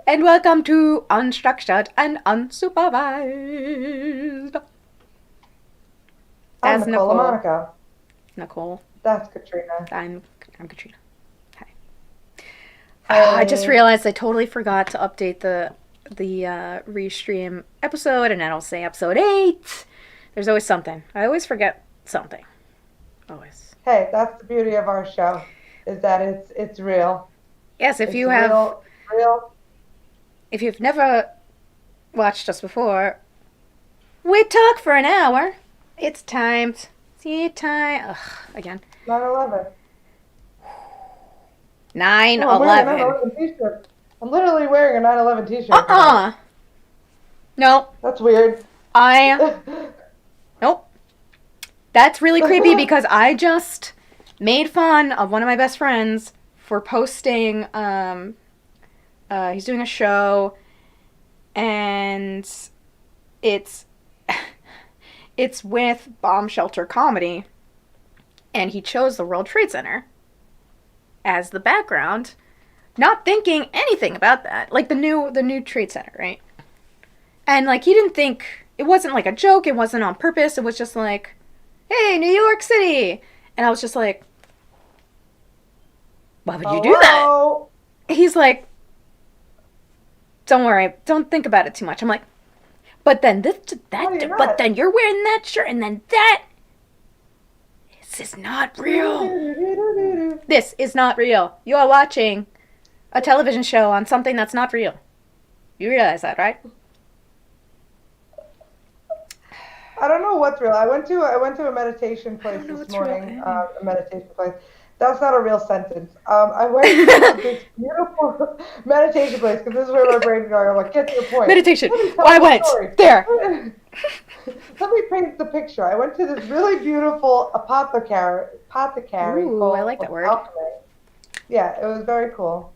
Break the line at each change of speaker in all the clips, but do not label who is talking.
and welcome to Unstructured and Unsupervised.
I'm
That's
Nicole
Nicole.
Monica.
Nicole.
That's Katrina.
I'm Katrina. Hi. I just
Hey,
realized I totally forgot to update the restream episode, and then I'll say episode 8. There's always something. I always forget something. Always.
hey, that's the beauty of our show, is that it's real.
Yes,
It's real. It's real.
if you've never watched us before, we talk for an hour. It's time. See time. Ugh, again.
9/11.
Nine
Oh, I'm wearing a nine
11.
eleven t-shirt. I'm literally wearing a 9/11 t-shirt today.
Uh-uh. No.
That's weird.
I Nope. That's really creepy because I just made fun of one of my best friends for posting he's doing a show, and it's it's with Bomb Shelter Comedy, and he chose the World Trade Center as the background, not thinking anything about that. Like the new Trade Center, right? And like he didn't think, it wasn't like a joke, it wasn't on purpose, it was just like, "Hey, New York City." And I was just like, "Why would you do that?"
Hello.
He's like, "Don't worry, don't think about it too much." I'm like, "But then
No, you're
but
not.
then you're wearing that shirt, and then that, this is not real.
Do-do-do-do-do-do.
This is not real. You are watching a television show on something that's not real. You realize that, right?"
I don't know what's real. I went to a meditation
I
place
don't know
this
what's real.
morning. A meditation place. That's not a real sentence. I went to this beautiful meditation place because this is where my brain's going. I'm like, get to the point.
Meditation.
Let me
Oh,
tell
I
the
went
story.
there.
Let me paint the picture. I went to this really beautiful apothecary
Ooh, I like that
called
word.
Alchemy. Yeah, it was very cool.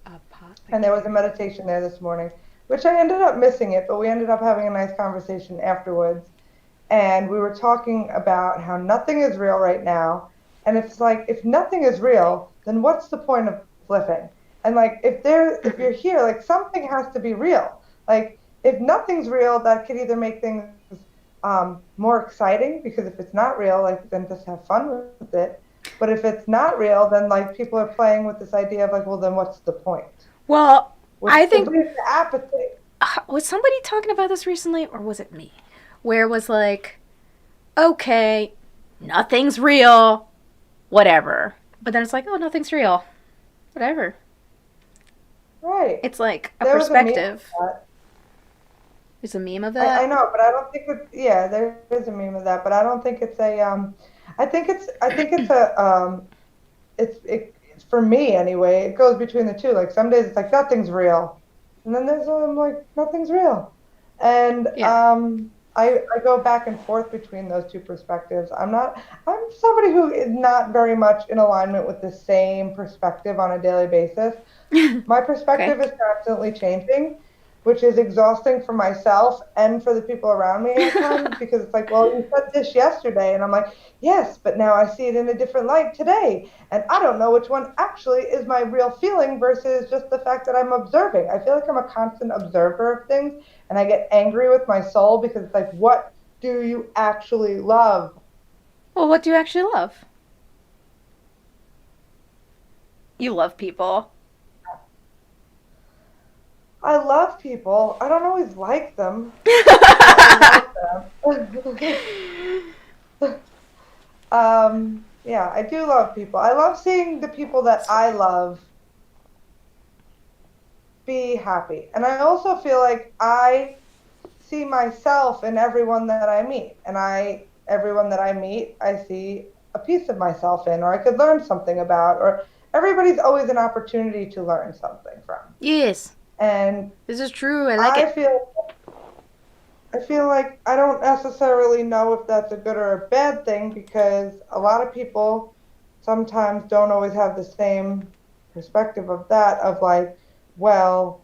And there was a
Apothecary.
meditation there this morning, which I ended up missing it, but we ended up having a nice conversation afterwards, and we were talking about how nothing is real right now. And it's like, if nothing is real, then what's the point of living? And like, if
Mm-hmm.
you're here, like something has to be real. Like, if nothing's real, that could either make things more exciting, because if it's not real, like then just have fun with it. But if it's not real, then like people are playing with this idea of like, well, then what's the point?
Well,
Which
I
could
think,
lead to apathy.
was somebody talking about this recently, or was it me? Where it was like, okay, nothing's real, whatever. But then it's like, oh, nothing's real, whatever.
Right.
It's like a
There was a meme
perspective.
of that.
There's a meme of
I
that.
know, but I don't think it's, yeah, there is a meme of that, but I don't think it's a I think it's a it's for me anyway, it goes between the two. Like some days it's like nothing's real. And then there's like nothing's real. And
Yeah.
I go back and forth between those two perspectives. I'm somebody who is not very much in alignment with the same perspective on a daily basis. My
Okay.
perspective is constantly changing, which is exhausting for myself and for the people around me at times, because it's like, well, you said this yesterday. And I'm like, yes, but now I see it in a different light today. And I don't know which one actually is my real feeling versus just the fact that I'm observing. I feel like I'm a constant observer of things, and I get angry with my soul because it's like, what do you actually love?
Well, what do you actually love? You love people.
I love people. I don't always like them, but I love them. Yeah, I do love people. I love seeing the people that I love be happy. And I also feel like I see myself in everyone that I meet. And everyone that I meet, I see a piece of myself in, or I could learn something about, or everybody's always an opportunity to learn something from.
Yes,
And
this is true. I like
I
it.
feel I feel like I don't necessarily know if that's a good or a bad thing, because a lot of people sometimes don't always have the same perspective of that, of like, well,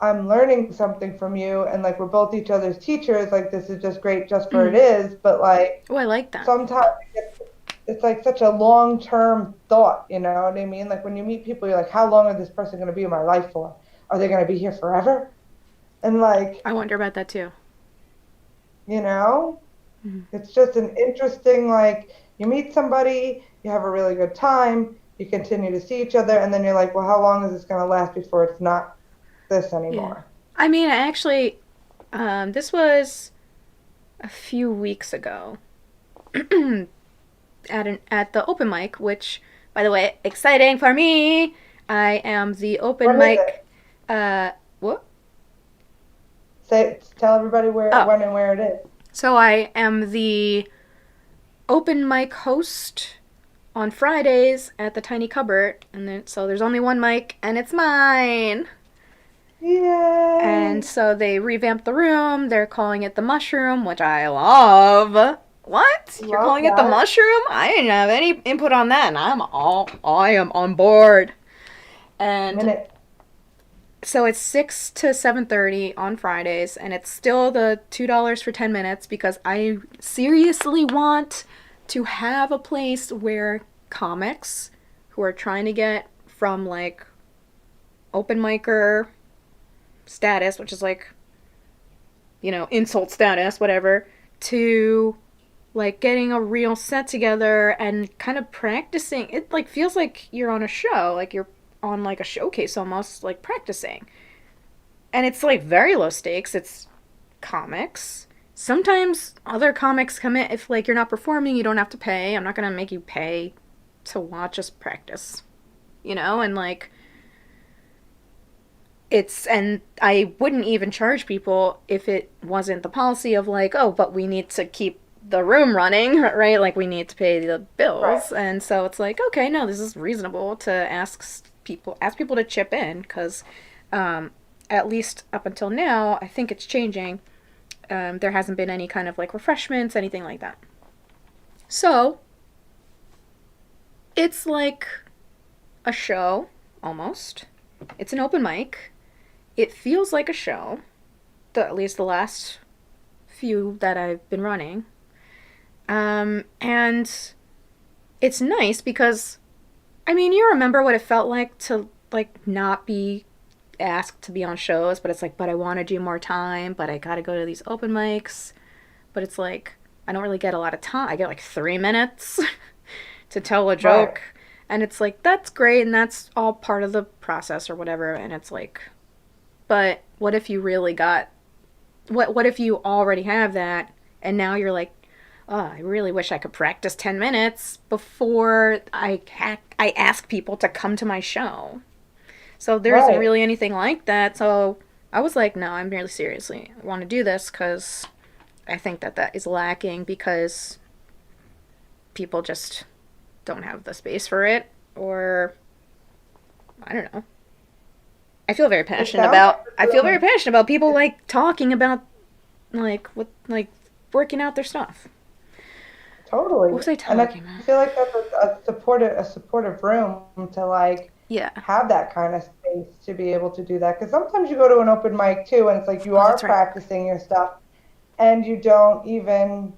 I'm learning something from you, and like we're both each other's teachers, like this is just great just for it
Mm.
is, but like
Oh, I like that.
sometimes it's like such a long-term thought, you know what I mean? Like when you meet people, you're like, how long is this person going to be in my life for? Are they going to be here forever? And like,
I wonder about that too.
you know,
Mhm.
it's just an interesting, like, you meet somebody, you have a really good time, you continue to see each other, and then you're like, well, how long is this going to last before it's not this
Yeah.
anymore?
I mean, I actually, this was a few weeks ago at the open mic, which, by the way, exciting for me. I am the open
When is it?
mic. What?
Tell everybody where,
Oh,
when and where it is.
so I am the open mic host on Fridays at the Tiny Cupboard, and then so there's only one mic, and it's mine. And
Yay!
so they revamped the room. They're calling it the Mushroom, which I love. What? You're
Love
calling it the
that.
Mushroom? I didn't have any input on that, and I am on board. And
Minute.
so it's 6 to 7:30 on Fridays, and it's still the $2 for 10 minutes because I seriously want to have a place where comics who are trying to get from like open micer status, which is like, insult status, whatever, to like getting a real set together and kind of practicing. It like feels like you're on a show, like you're on like a showcase almost, like practicing. And it's like very low stakes. It's comics. Sometimes other comics come in if like you're not performing, you don't have to pay. I'm not going to make you pay to watch us practice. And like and I wouldn't even charge people if it wasn't the policy of like, oh, but we need to keep the room running, right? Like we need to pay the
Right.
bills. And so it's like, okay, no, this is reasonable to ask people to chip in because at least up until now, I think it's changing. There hasn't been any kind of like refreshments, anything like that. So it's like a show almost. It's an open mic. It feels like a show, at least the last few that I've been running. And it's nice because, I mean, you remember what it felt like to like not be asked to be on shows, but it's like, but I want to do more time, but I got to go to these open mics. But it's like, I don't really get a lot of time. I get like 3 minutes to tell a
Right.
joke. And it's like, that's great, and that's all part of the process or whatever. And it's like, but what if you really got what if you already have that and now you're like, oh, I really wish I could practice 10 minutes before I ask people to come to my show. So there isn't
Right.
really anything like that. So I was like, no, I'm really seriously I want to do this cuz I think that is lacking because people just don't have the space for it, or I don't know.
It sounds like
I
you're
feel very
doing
passionate about people
it.
like talking about like what like working out their stuff. What
Totally.
was I
And I
talking about?
feel like that's a supportive room to like
Yeah.
have that kind of space to be able to do that. Because sometimes you go to an open mic too, and it's like you
Oh, that's
are
right.
practicing your stuff and you don't even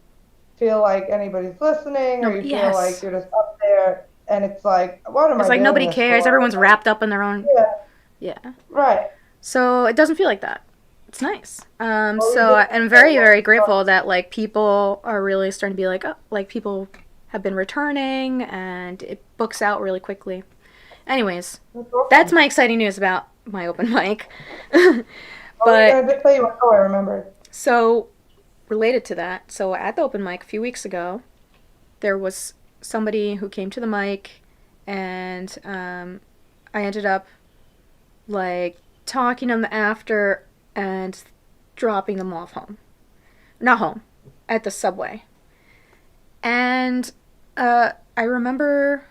feel like anybody's listening, or
No,
you feel like
yes.
you're just up there and it's like, what am
It's
I
like
doing
nobody
this
cares.
for?
Everyone's wrapped up in their own.
Yeah,
Yeah.
right.
So it doesn't feel like that. It's nice.
Well, you
So
did
I'm
say,
very,
what
very
was
grateful
fun.
that like people are really starting to be like, oh, like people have been returning and it books out really quickly. Anyways,
That's
that's
awesome.
my exciting news about my open mic.
What were you
But
gonna just say? Oh, I remembered.
so related to that, so at the open mic a few weeks ago, there was somebody who came to the mic, and I ended up like talking to them after and dropping them off home. Not home, at the subway. And I remember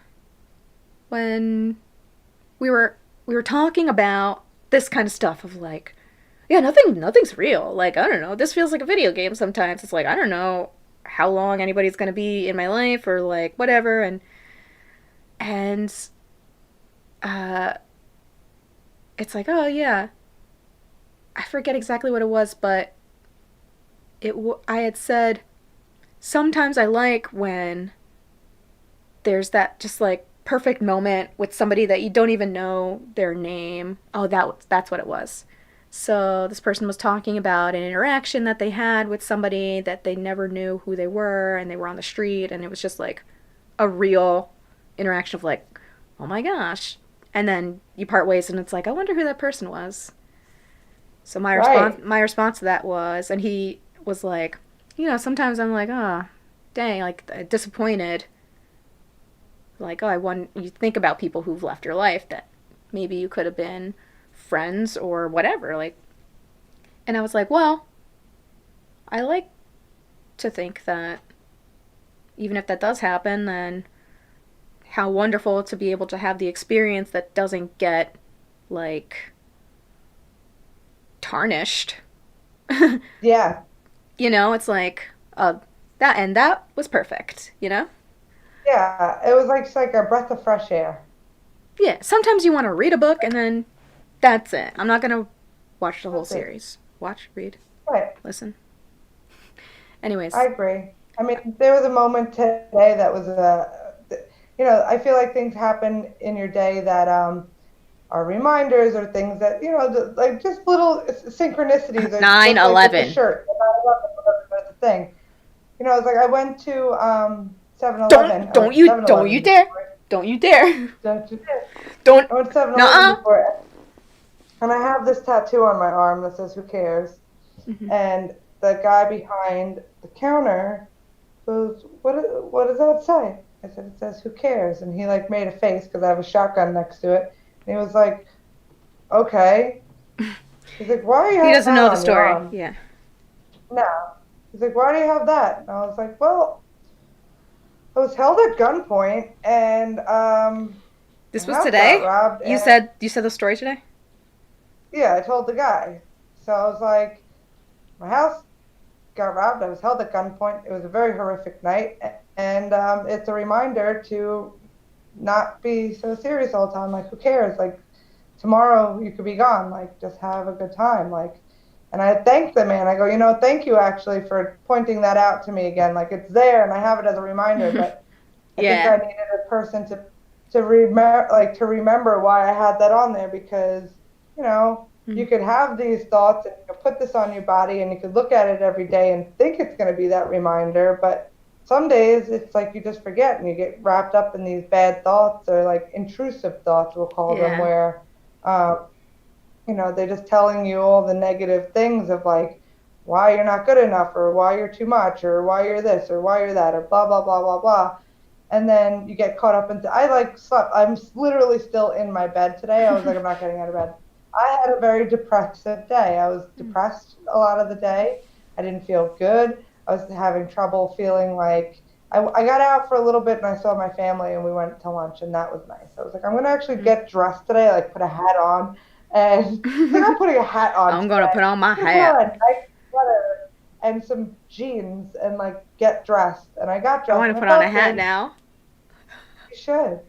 when we were talking about this kind of stuff of like, yeah, nothing's real. Like, I don't know. This feels like a video game sometimes. It's like, I don't know how long anybody's going to be in my life or like whatever, and uh it's like, "Oh, yeah. I forget exactly what it was, but I had said sometimes I like when there's that just like perfect moment with somebody that you don't even know their name. Oh, that's what it was. So this person was talking about an interaction that they had with somebody that they never knew who they were, and they were on the street, and it was just like a real interaction of like, oh my gosh. And then you part ways, and it's like, I wonder who that person was. So my response to that was, and he was like, sometimes I'm like, oh, dang, like disappointed. Like, oh, you think about people who've left your life that maybe you could have been friends or whatever. Like, and I was like, well, I like to think that even if that does happen, then how wonderful to be able to have the experience that doesn't get like tarnished.
Yeah.
It's like that was perfect.
Yeah. It was like it's like a breath of fresh air.
Yeah. Sometimes you want to read a book and then that's it. I'm not gonna watch the whole
That's it.
series. Watch, read,
Right.
listen. Anyways.
I agree. I mean, there was a moment today that was I feel like things happen in your day that are reminders or things that, like just little synchronicities or just like with the
9/11.
shirt. 9/11, whatever the thing. It's like I went to 7-Eleven.
Don't you dare. Don't you dare.
Don't you dare.
Don't.
I went to 7-Eleven
Nuh-uh.
before, and I have this tattoo on my arm that says, "Who cares?"
Mm-hmm.
And the guy behind the counter goes, what does that say? I said, it says, "Who cares?" And he like made a face because I have a shotgun next to it. And he was like, okay. He's like, why do you have
He doesn't
that
know the
on your
story.
arm?
Yeah.
No. He's like, why do you have that? And I was like, well, I was held at gunpoint and
This
my
was
house
today?
got robbed.
You
And
said the story today?
yeah, I told the guy. So I was like, my house got robbed. I was held at gunpoint. It was a very horrific night. And it's a reminder to not be so serious all the time. Like, who cares? Like, tomorrow you could be gone. Like, just have a good time. Like, and I thanked the man. I go, thank you actually for pointing that out to me again. Like, it's there and I have it as a reminder. But I think
Yeah.
I needed a person to remember why I had that on there because, you could have these thoughts and you could put this on your body and you could look at it every day and think it's going to be that reminder. But some days it's like you just forget and you get wrapped up in these bad thoughts or like intrusive thoughts, we'll call them,
Yeah.
where, they're just telling you all the negative things of like why you're not good enough or why you're too much or why you're this or why you're that or blah, blah, blah, blah, blah. And then you get caught up into, I like slept. I'm literally still in my bed today. I was like, I'm not getting out of bed. I had a very depressive day. I was depressed a lot of the day. I didn't feel good. I was having trouble feeling like I got out for a little bit and I saw my family and we went to lunch and that was nice. I was like, I'm going to actually get dressed today, like put a hat on. And it's like I'm putting a hat on
I'm
today.
going to put on my
I'm gonna put on
hat.
a nice sweater and some jeans and like get dressed. And I got
I
dressed.
want
and
to
I
put on a
felt
hat
good.
now.
You should.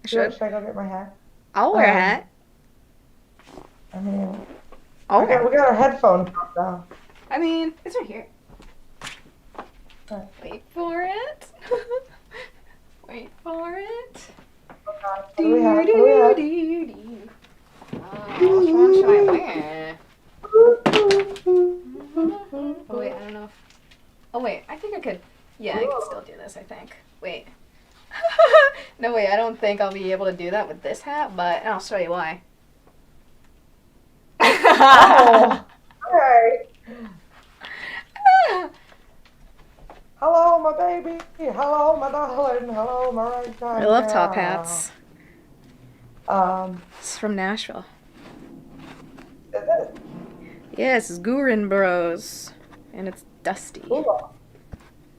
I should.
Should I go get my hat?
I'll wear a hat.
I mean,
I'll
we
wear
got our headphones now.
I mean, it's right here.
Right.
Wait for it. Wait for it.
What do we have? What do we have?
Which one should I wear? Oh wait, I don't know. Oh wait, I think I could. Yeah, I can still do this. I think. Wait. No way, I don't think I'll be able to do that with this hat, but I'll show you why.
Oh, okay. Hello, my baby. Hello, my darling. Hello, my right time.
I love top hats.
Is
It's from Nashville.
it?
Yes, it's Gurin Bros. And it's dusty.
Ooh,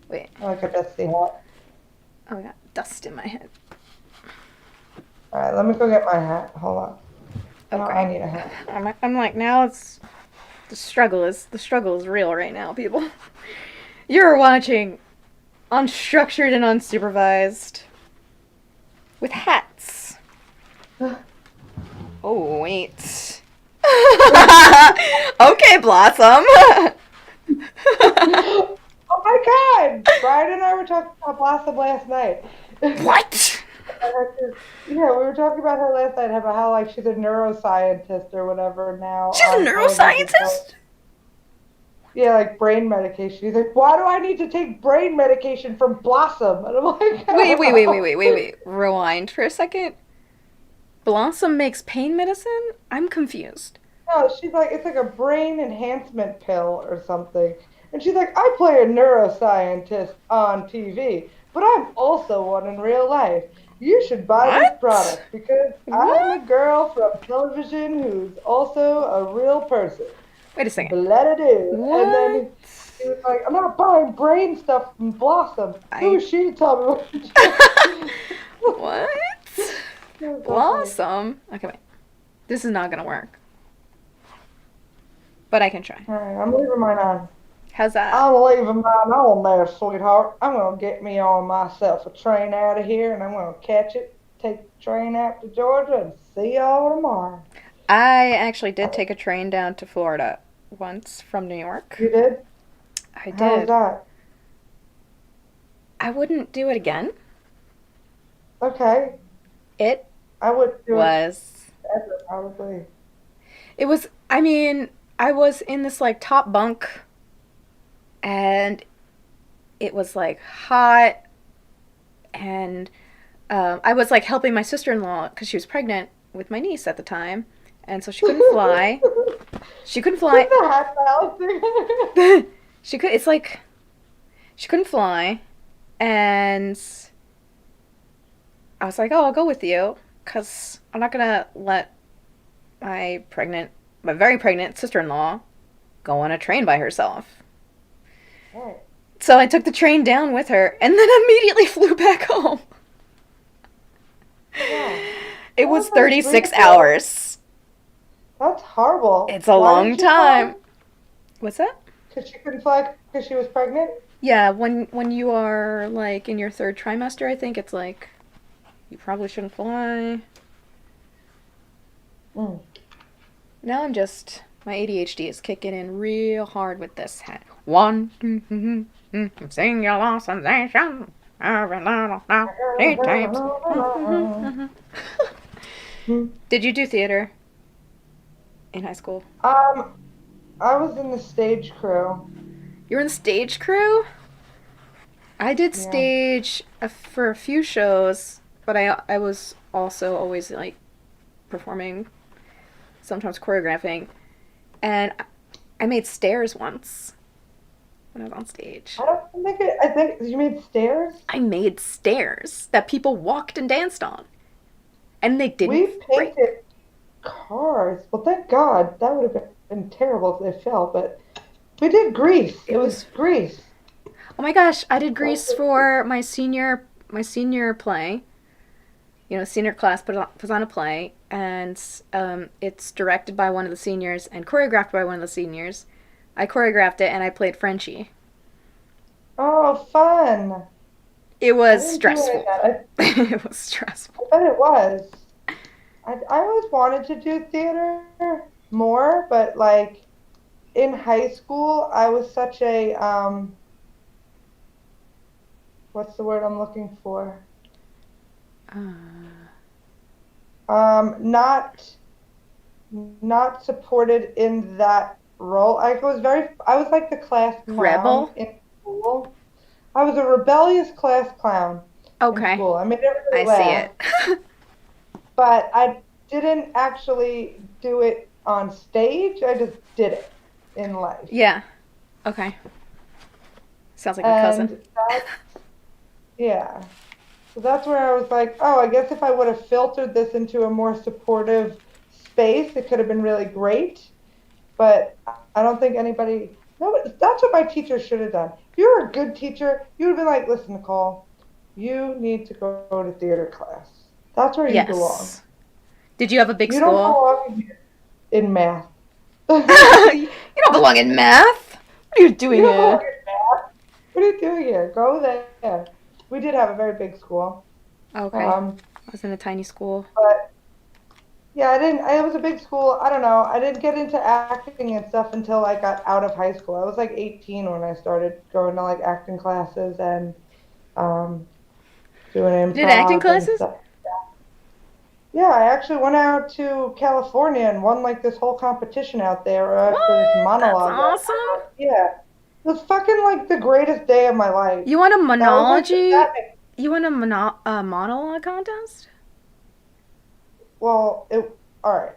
Wait.
I like a dusty hat.
Oh, I got dust in my head.
All right, let me go get my hat. Hold on. Oh,
Okay.
I need a hat.
I'm like, now it's the struggle is real right now, people. You're watching Unstructured and Unsupervised with hats. Oh wait. Okay, Blossom.
Oh my God! Brian and I were talking about Blossom last night.
What?
Yeah, we were talking about her last night about how like she's a neuroscientist or whatever now
She's a
on television.
neuroscientist?
Yeah, like brain medication. He's like, why do I need to take brain medication from Blossom? And I'm like, I
Wait,
don't
wait, wait, wait,
know.
wait, wait, wait. Rewind for a second. Blossom makes pain medicine? I'm confused.
No, she's like, it's like a brain enhancement pill or something. And she's like, I play a neuroscientist on TV, but I'm also one in real life. You should buy this
What?
product because I'm a
What?
girl from television who's also a real person.
Wait a second.
Let it do. And
What?
then he was like, I'm not buying brain stuff from Blossom. Who
I.
is she to tell me what to do?
What?
It was so funny.
Blossom? Okay, wait. This is not gonna work. But I can try.
All right, I'm leaving mine on.
How's that?
I'm leaving mine on there, sweetheart. I'm gonna get me on myself a train out of here, and I'm gonna catch it, take the train out to Georgia, and see y'all tomorrow.
I actually did take a train down to Florida once from New York.
You did?
I
How was
did.
that?
I wouldn't do it again.
Okay.
It
I wouldn't do it
was.
ever, probably.
It was. I mean, I was in this like top bunk, and it was like hot, and I was like helping my sister in law because she was pregnant with my niece at the time, and so she couldn't fly. She couldn't
What's
fly.
the hat balancing?
She could. It's like she couldn't fly, and I was like, "Oh, I'll go with you," because I'm not gonna let my very pregnant sister-in-law go on a train by herself.
Right.
So I took the train down with her, and then immediately flew back home.
Yeah.
It
That
was
was like
36
3 to 4.
hours.
That's horrible.
It's a
Why
long
didn't she fly?
time. What's that?
Because she couldn't fly because she was pregnant?
Yeah, when you are like in your third trimester, I think it's like you probably shouldn't fly.
Mm.
Now I'm just my ADHD is kicking in real hard with this hat. One, singular sensation. Every little now, times. Did you do theater in high school?
Um, I was in the stage crew.
You were in the stage crew? I did
Yeah.
stage for a few shows, but I was also always like performing, sometimes choreographing, and I made stairs once when I was on stage.
I don't think it, I think you made stairs.
I made stairs that people walked and danced on, and they didn't
We
break.
painted cars. Well, thank God. That would have been terrible if they fell, but we did Grease. It
It
was
was
Grease.
oh my gosh! I did
That
Grease
was
for my senior play. You know, senior class puts on a play, and it's directed by one of the seniors and choreographed by one of the seniors. I choreographed it, and I played Frenchie.
Oh, fun.
It
I
was
didn't do any of
stressful.
that.
It was stressful.
I bet it was. I always wanted to do theater more, but like in high school, I was such a what's the word I'm looking for?
Uh,
Not supported in that role. I was like the class clown
Rebel.
in school. I was a rebellious class clown in
Okay,
school. I made everybody
I see
laugh,
it.
but I didn't actually do it on stage. I just did it in life.
Yeah. Okay. Sounds like a cousin.
And that, yeah. So that's where I was like, oh, I guess if I would have filtered this into a more supportive space, it could have been really great. But I don't think anybody, no, that's what my teacher should have done. If you were a good teacher, you would have been like, listen, Nicole, you need to go to theater class. That's where you belong.
Yes. Did you have a big
You don't
school?
belong in math.
You don't belong in math. What are you
You
doing
don't belong
here?
in math. What are you doing here? Go there. We did have a very big school.
Okay.
Um,
I was in a tiny school.
but yeah, I didn't, it was a big school. I don't know. I didn't get into acting and stuff until I got out of high school. I was like 18 when I started going to like acting classes and um, doing
You did acting
improv and
classes?
stuff. Yeah, I actually went out to California and won like this whole competition out there for this
What? That's
monologue that I
awesome.
wrote. Yeah, it was fucking like the greatest day of my life.
You won a
That was like
monology.
that.
You won a monologue contest?
Well, all right.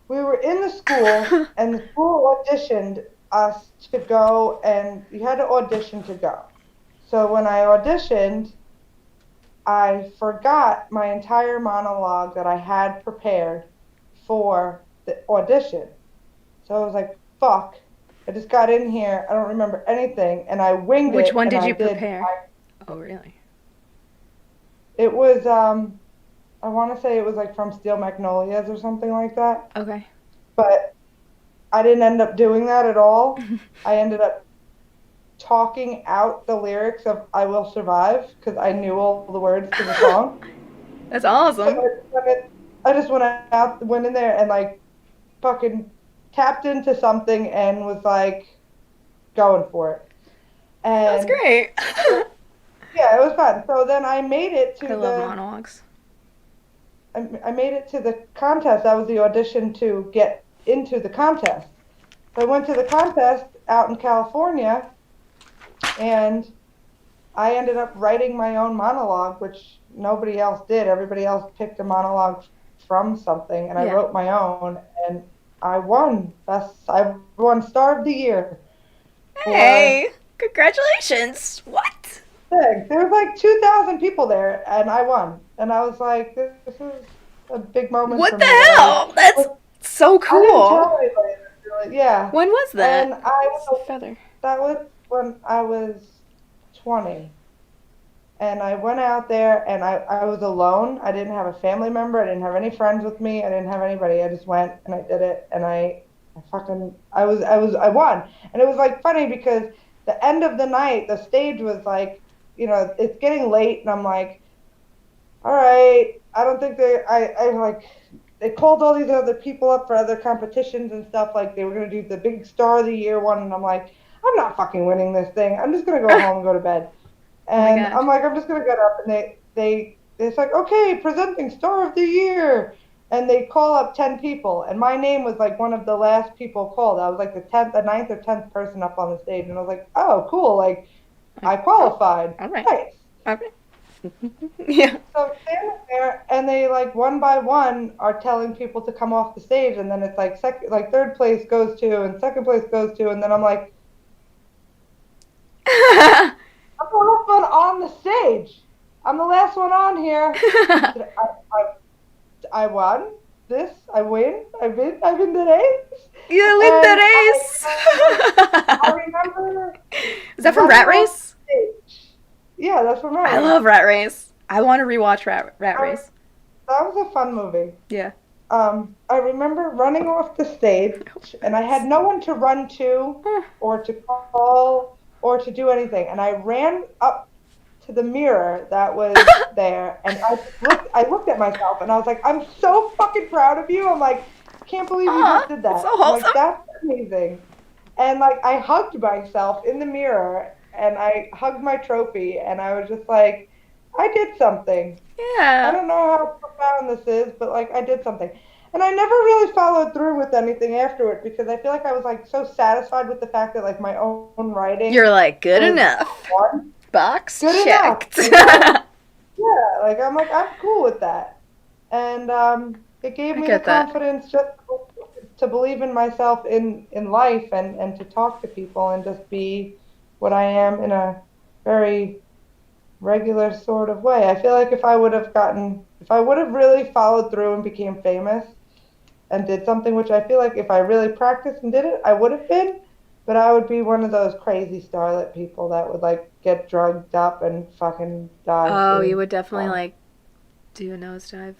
We were in the school, and the school auditioned us to go, and you had to audition to go. So when I auditioned, I forgot my entire monologue that I had prepared for the audition. So I was like, fuck. I just got in here. I don't remember anything. And I winged
Which
it
one
and
did
I
you
did.
prepare? Oh, really?
It was, I want to say it was like from Steel Magnolias or something like that.
Okay.
But I didn't end up doing that at all. I ended up talking out the lyrics of I Will Survive because I knew all the words to the song.
That's
So
awesome.
I just went in there and like fucking tapped into something and was like going for it.
That's
And
great.
yeah, it was fun. So then
I love monologues.
I made it to the contest. That was the audition to get into the contest. So I went to the contest out in California and I ended up writing my own monologue, which nobody else did. Everybody else picked a monologue from something, and I
Yeah.
wrote my own, and I won. I won Star of the Year for
Hey, congratulations. What?
thing. There was like 2,000 people there, and I won. And I was like, this is a big moment
What
for
the
me that
hell? That's so
I didn't
cool.
tell anybody. Really. Yeah,
When was that?
and I
It's a
was
feather.
that was when I was 20. And I went out there and I was alone. I didn't have a family member. I didn't have any friends with me. I didn't have anybody. I just went and I did it and I won. And it was like funny because the end of the night, the stage was like, it's getting late and I'm like, all right, I don't think I like, they called all these other people up for other competitions and stuff. Like they were going to do the big Star of the Year one. And I'm like, I'm not fucking winning this thing. I'm just going to go
Oh
home and go to bed.
my
And
god.
I'm like, I'm just gonna get up, and it's like, okay, presenting Star of the Year, and they call up 10 people, and my name was like one of the last people called. I was like the ninth or 10th person up on the stage, and I was like, oh, cool, like
Like,
I
oh,
qualified,
all right.
nice.
Okay. Yeah.
So I'm standing there, and they like one by one are telling people to come off the stage, and then it's like like third place goes to, and second place goes to, and then I'm like, I'm the last one on the stage. I'm the last one on here. Did I won this. I win. I win the race.
You win the
And
race.
I remember
Is that from
running
Rat
off
Race?
stage. Yeah, that's from Rat
I
Race.
love Rat Race. I want to rewatch Rat
I,
Race.
that was a fun movie.
Yeah.
I remember running off the stage, and I had no one to run to, or to call, or to do anything. And I ran up to the mirror that was there, and I looked at myself, and I was like, I'm so fucking proud of you. I'm like, I can't believe you just
Aw,
did
that's
that.
so
I'm like,
wholesome.
that's amazing. And like, I hugged myself in the mirror, and I hugged my trophy, and I was just like, I did something. I
Yeah.
don't know how profound this is, but like, I did something. And I never really followed through with anything afterward because I feel like I was like so satisfied with the fact that like my own
You're
writing
like, good
was
enough.
one
Box
good enough.
checked.
Yeah, like I'm like I'm cool with that. And it gave
I
me the
get that.
confidence just to believe in myself in life and to talk to people and just be what I am in a very regular sort of way. I feel like if I would have really followed through and became famous and did something, which I feel like if I really practiced and did it, I would have been. But I would be one of those crazy starlet people that would like get drugged up and fucking die
Oh, you
soon.
would definitely
So
like do a nosedive.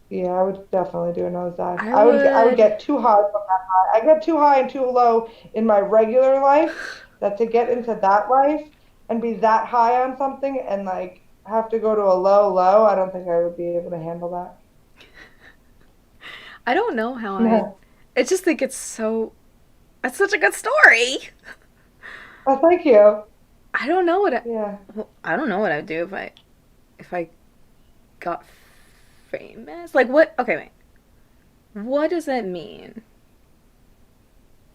yeah, I would definitely do a nosedive.
I
I would
would.
get too high from that high. I get too high and too low in my regular life that to get into that life and be that high on something and like have to go to a low, I don't think I would be able to handle that.
I don't know how I.
No.
I just think it's so. It's such a good story.
Oh, thank you.
I don't know what
Yeah.
I don't know what I'd do if I got famous. Like what? Okay, wait. What does that mean?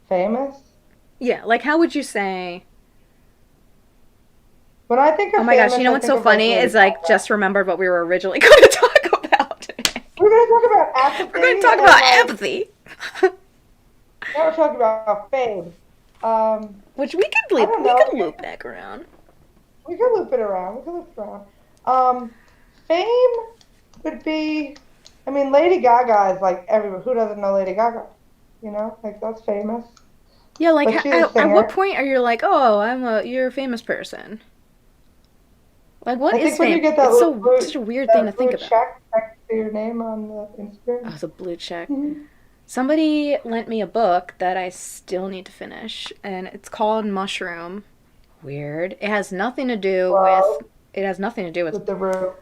Famous?
Yeah, like how would you say?
When I think
Oh
of
my gosh, you
famous,
know
I
what's
think
so
of like
funny
Lady
is like
Gaga.
just remembered what we were originally going to talk about today.
We're going to talk about
We're going to
apathy
talk
and
about
like
empathy,
now we're talking about fame.
which we could
I
loop
don't know.
loop back around.
We can loop it around. We can loop it around. Um, Fame would be, I mean, Lady Gaga is like everyone. Who doesn't know Lady Gaga? You know, like that's famous.
Yeah, like
But she's a
at what
singer.
point are you like, oh, you're a famous person? Like, what
I
is
think when you
fame?
get
It's so such a weird thing to
that
think
blue
about.
check next to your name on the
Oh,
Instagram.
the blue check.
Mhm.
Somebody lent me a book that I still need to finish, and it's called Mushroom. Weird. It has nothing to do with.
Well,
It has nothing to do with.
with the room.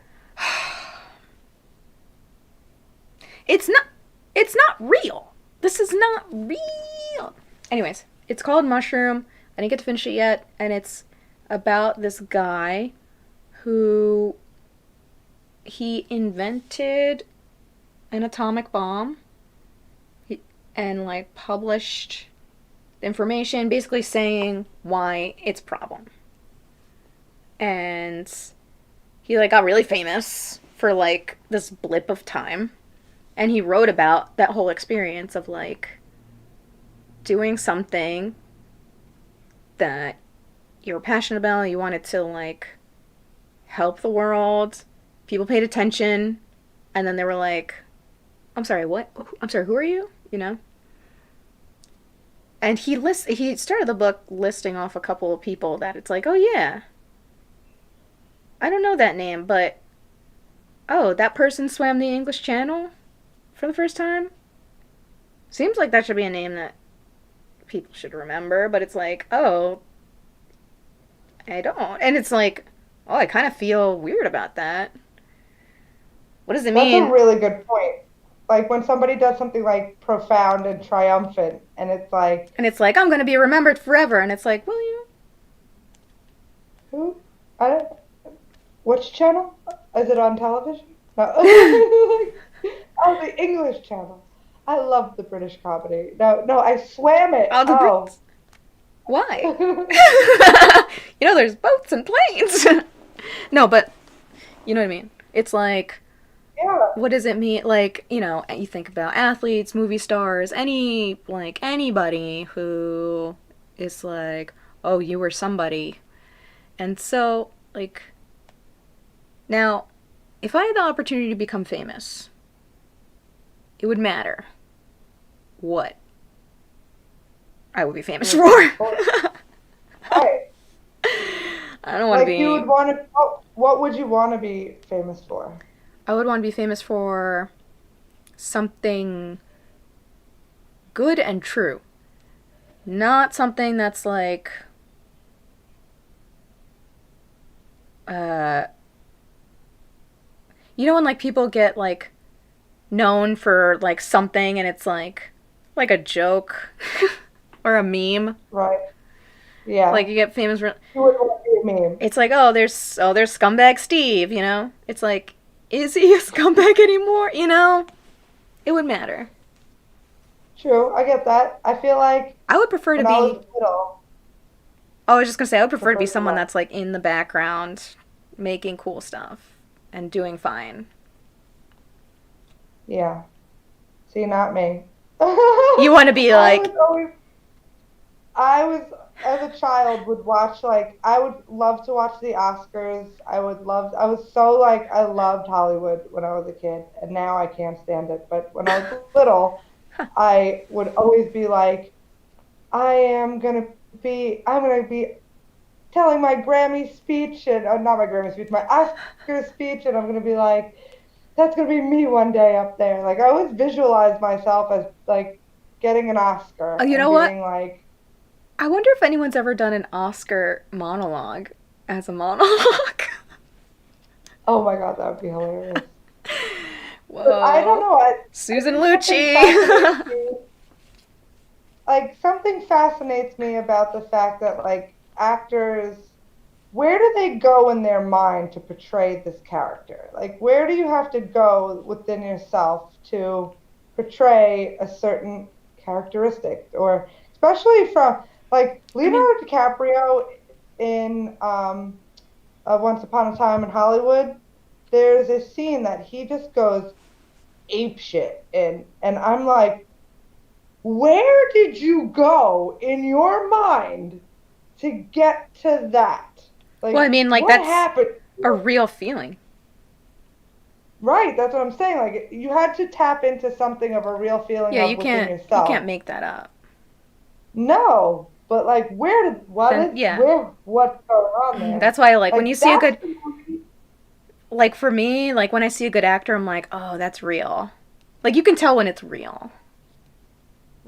It's not. It's not real. This is not real. Anyways, it's called Mushroom. I didn't get to finish it yet, and it's about this guy who he invented an atomic bomb and like published information basically saying why it's a problem. And he like got really famous for like this blip of time, and he wrote about that whole experience of like doing something that you were passionate about, you wanted to like help the world, people paid attention, and then they were like, I'm sorry, what? I'm sorry, who are you? You know? And he started the book listing off a couple of people that it's like, oh yeah, I don't know that name, but oh, that person swam the English Channel for the first time. Seems like that should be a name that people should remember, but it's like, oh, I don't. And it's like, oh, I kind of feel weird about that. What does it
That's a
mean?
really good point. Like when somebody does something like profound and triumphant, and it's like,
And it's like, I'm going to be remembered forever. And it's like, well, you.
who? I don't. Which channel? Is it on television? No. Oh, the English channel. I love the British comedy. No, no, I swam it.
Oh, the
Oh.
Brits. Why? You know, there's boats and planes. No, but you know what I mean? It's like,
Yeah,
what does it mean? Like, you know, you think about athletes, movie stars, like, anybody who is like, oh, you were somebody. And so, like, now, if I had the opportunity to become famous, it would matter what I would be famous for.
right.
I don't want to
Like you would
be.
want to. What would you want to be famous for?
I would want to be famous for something good and true. Not something that's like, uh, you know, when like people get like known for like something and it's like a joke or a meme.
Right. Yeah.
Like you get famous for
You would want to be a meme.
it's like, there's scumbag Steve, you know? It's like, is he a scumbag anymore? You know? It would matter.
True, I get that. I feel like
I would prefer to
when I
be
was little,
I was just gonna say I would prefer to be
preferred to
someone
what?
that's like in the background making cool stuff and doing fine.
Yeah. See, not me.
You wanna be
I
like
was always, I was, as a child, would watch, like, I would love to watch the Oscars. I was so, like, I loved Hollywood when I was a kid, and now I can't stand it. But when I was little, I would always be like, I'm gonna be telling my Grammy speech and not my Grammy speech, my Oscar speech, and I'm gonna be like, that's gonna be me one day up there. Like I always visualize myself as like getting an Oscar
you
and
know what?
being like,
I wonder if anyone's ever done an Oscar monologue as a monologue.
oh my God, that would be hilarious. But I don't
Whoa.
know. I
Susan
think something fascinates
Lucci.
me. Like something fascinates me about the fact that like actors where do they go in their mind to portray this character? Like, where do you have to go within yourself to portray a certain characteristic? Or especially from, like,
I mean,
Leonardo DiCaprio in Once Upon a Time in Hollywood, there's a scene that he just goes ape shit in, and I'm like, where did you go in your mind to get to that?
well, I
Like,
mean, like
what
that's
happened?
a real feeling.
Right, that's what I'm saying. Like, you had to tap into something of a real feeling
Yeah,
of within
you can't
yourself.
make that up.
No, but like,
Then yeah.
what's going on there?
That's why like when you
Like,
see a
that's
good
the movie.
like for me, like when I see a good actor, I'm like, "Oh, that's real." Like you can tell when it's real,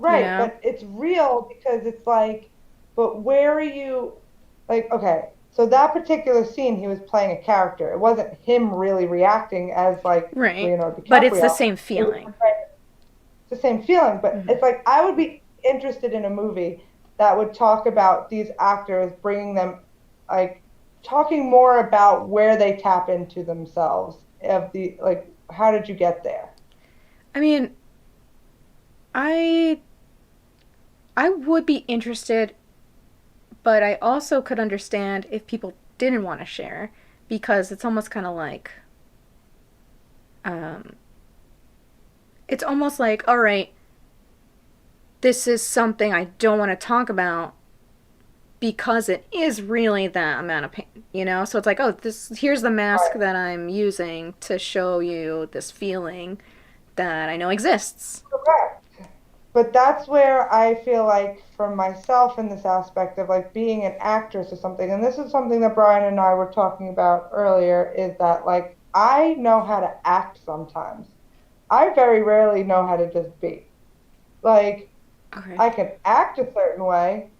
you
Right,
know?
but it's real because it's like, but where are you? Like, okay, so that particular scene, he was playing a character. It wasn't him really reacting as like
Right.
Leonardo
But it's the
DiCaprio.
same
It was
feeling.
the same feeling, but
Hmm.
it's like I would be interested in a movie that would talk about these actors, bringing them, like, talking more about where they tap into themselves. Of the, like, how did you get there?
I mean, I I would be interested, but I also could understand if people didn't want to share because it's almost kind of like um it's almost like, all right, this is something I don't want to talk about because it is really that amount of pain, you know? So it's like, oh, this here's the mask
Right.
that I'm using to show you this feeling that I know exists.
Correct. But that's where I feel like for myself in this aspect of like being an actress or something, and this is something that Brian and I were talking about earlier, is that like I know how to act sometimes. I very rarely know how to just be. Like,
Okay.
I can act a certain way,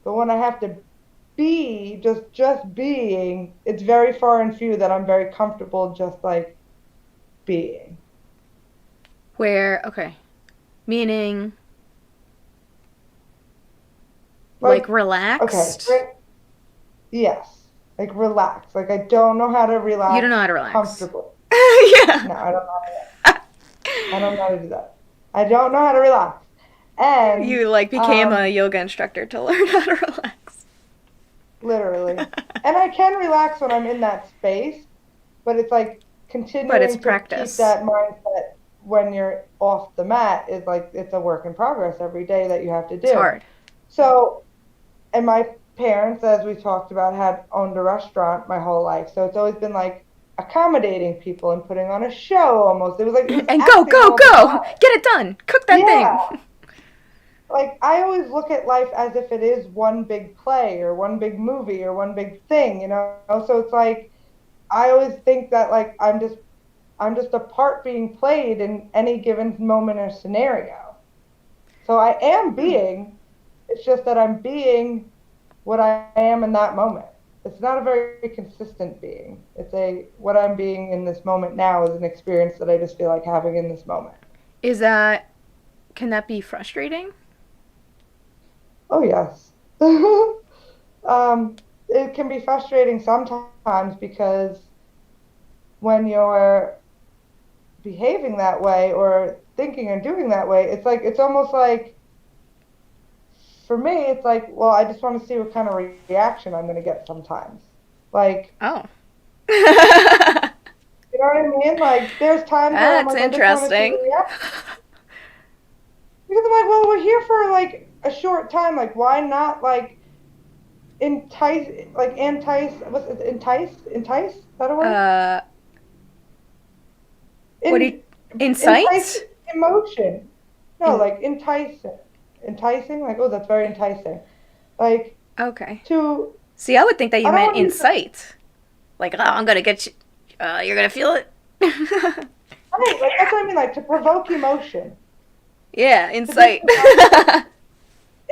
but when I have to be just being, it's very far and few that I'm very comfortable just like being.
Where okay, meaning like
Like, okay,
relaxed.
yes, like relax. Like I don't know how to
You don't
relax
know how to relax.
comfortably.
Yeah.
No, I don't know how to do that. I don't know how to relax. And
You like became a yoga instructor to learn how to relax.
literally. And I can relax when I'm in that space, but it's like
But it's
continuing to keep
practice.
that mindset when you're off the mat is like it's a work in progress every day that you have to
It's
do.
hard.
So, and my parents, as we talked about, had owned a restaurant my whole life. So it's always been like accommodating people and putting on a show almost. It was
And go,
acting
go,
all the
go!
time.
Get it done! Cook that thing!
Yeah. Like I always look at life as if it is one big play or one big movie or one big thing, you know? So it's like I always think that like I'm just a part being played in any given moment or scenario. So I am being, it's just that I'm being what I am in that moment. It's not a very consistent being. It's a what I'm being in this moment now is an experience that I just feel like having in this moment.
Is that. Can that be frustrating?
Oh yes. It can be frustrating sometimes because when you're behaving that way or thinking and doing that way, it's like it's almost like for me, it's like, well, I just want to see what kind of reaction I'm going to get sometimes. Like,
Oh.
you know what I mean? Like, there's times where I'm
That's
like, I just want to see the
interesting.
reaction. Because I'm like, well, we're here for like a short time. Like, why not like what's it, entice? Is that a word?
uh, what do you.
In, entice
Insight?
emotion. No,
In.
like enticing. Like, oh, that's very enticing. Like,
Okay.
to,
See, I would think that you
I don't
meant
want to use the
insight. Like, oh, I'm gonna get you. You're gonna feel it.
right, like that's what I mean, like to provoke emotion,
Yeah,
to be
insight.
provoked,